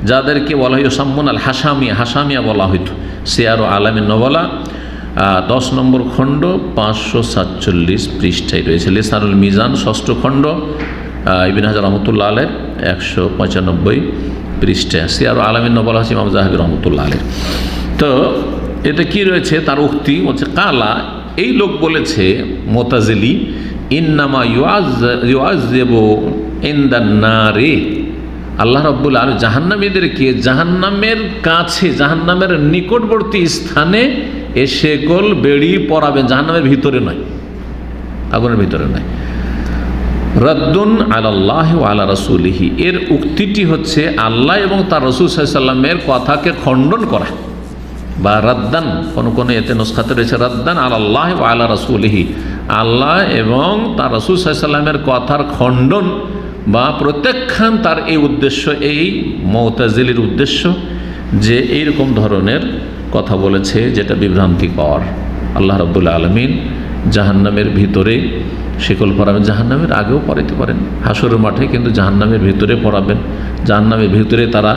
যাদেরকে বলা হয় সাম্মুন আল হাসামিয়া, হাসামিয়া বলা হইত। সিয়ার আলামিন নওয়ালা 10 নম্বর খণ্ড 547 পৃষ্ঠায় রয়েছে। লিসানুল মিজান 6ষ্ঠ খণ্ড ইবনে হাজার রহমতুল্লাহ আলাইহির 195 পৃষ্ঠায়। সিয়ার আলামিন নওয়ালা হচ্ছে ইমাম যাহাবী রহমতুল্লাহ আলাইহি। তো এতে কি রয়েছে তার উক্তি, বলছে কালা, এই লোক বলেছে মুতাজিলি, ইন্নামা ইউআযযিবু ইনদান নারে, আল্লাহ রাব্বুল আলামিন জাহান্নামীদেরকে জাহান্নামের কাছে, জাহান্নামের নিকটবর্তী স্থানে এসে গোল বেড়ি পরাবেন, জাহান্নামের ভিতরে নয়, আগুনের ভিতরে নয়। রাদ্দুন আলাল্লাহি ওয়া আলা রাসূলিহি, এর উক্তিটি হচ্ছে আল্লাহ এবং তার রাসূল সাল্লাল্লাহু আলাইহি ওয়াসাল্লামের কথাকে খণ্ডন করা, বা রাদ্দান, কোন এতে নুসখাতে রয়েছে রাদ্দান আলাল্লাহি ওয়া আলা রাসূলিহি, আল্লাহ এবং তার রাসূল সাল্লাল্লাহু আলাইহি ওয়াসাল্লামের কথার খণ্ডন বা প্রত্যাখ্যান। তার এই উদ্দেশ্য, এই মুতাজিলির উদ্দেশ্য যে এইরকম ধরনের কথা বলেছে যেটা বিভ্রান্তিকর। আল্লাহ রাব্বুল আলামিন জাহান্নামের ভিতরে শিকল পরাবেন, জাহান্নামের আগেও পরাইতে পারেন হাসরের মাঠে, কিন্তু জাহান্নামের ভিতরে পরাবেন। জাহান্নামের ভিতরে তারা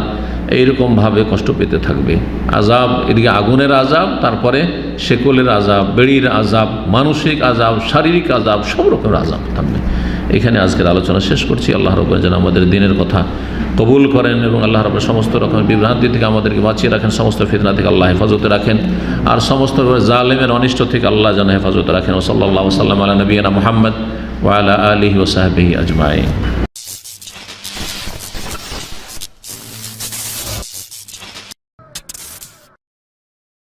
এইরকমভাবে কষ্ট পেতে থাকবে, আজাব, এদিকে আগুনের আজাব, তারপরে শেকলের আজাব, বেড়ির আজাব, মানসিক আজাব, শারীরিক আজাব, সব রকমের আজাব থাকবে। এখানে আজকের আলোচনা শেষ করছি। আল্লাহ রাব্বুল যেন আমাদের দিনের কথা কবুল করেন এবং আল্লাহ রাব্বুল সমস্ত রকমের বিভ্রান্তি থেকে আমাদেরকে বাঁচিয়ে রাখেন, সমস্ত ফিতনা থেকে আল্লাহ হেফাজতে রাখেন, আর সমস্ত জালেমের অনিষ্ট থেকে আল্লাহ যেন হেফাজতে রাখেন। সাল্লাল্লাহু আলাইহি ওয়া সাল্লাম আলা নবিয়িনা মুহাম্মদ ওয়া আলা আলিহি ওয়া সাহবিহি আজমাইন।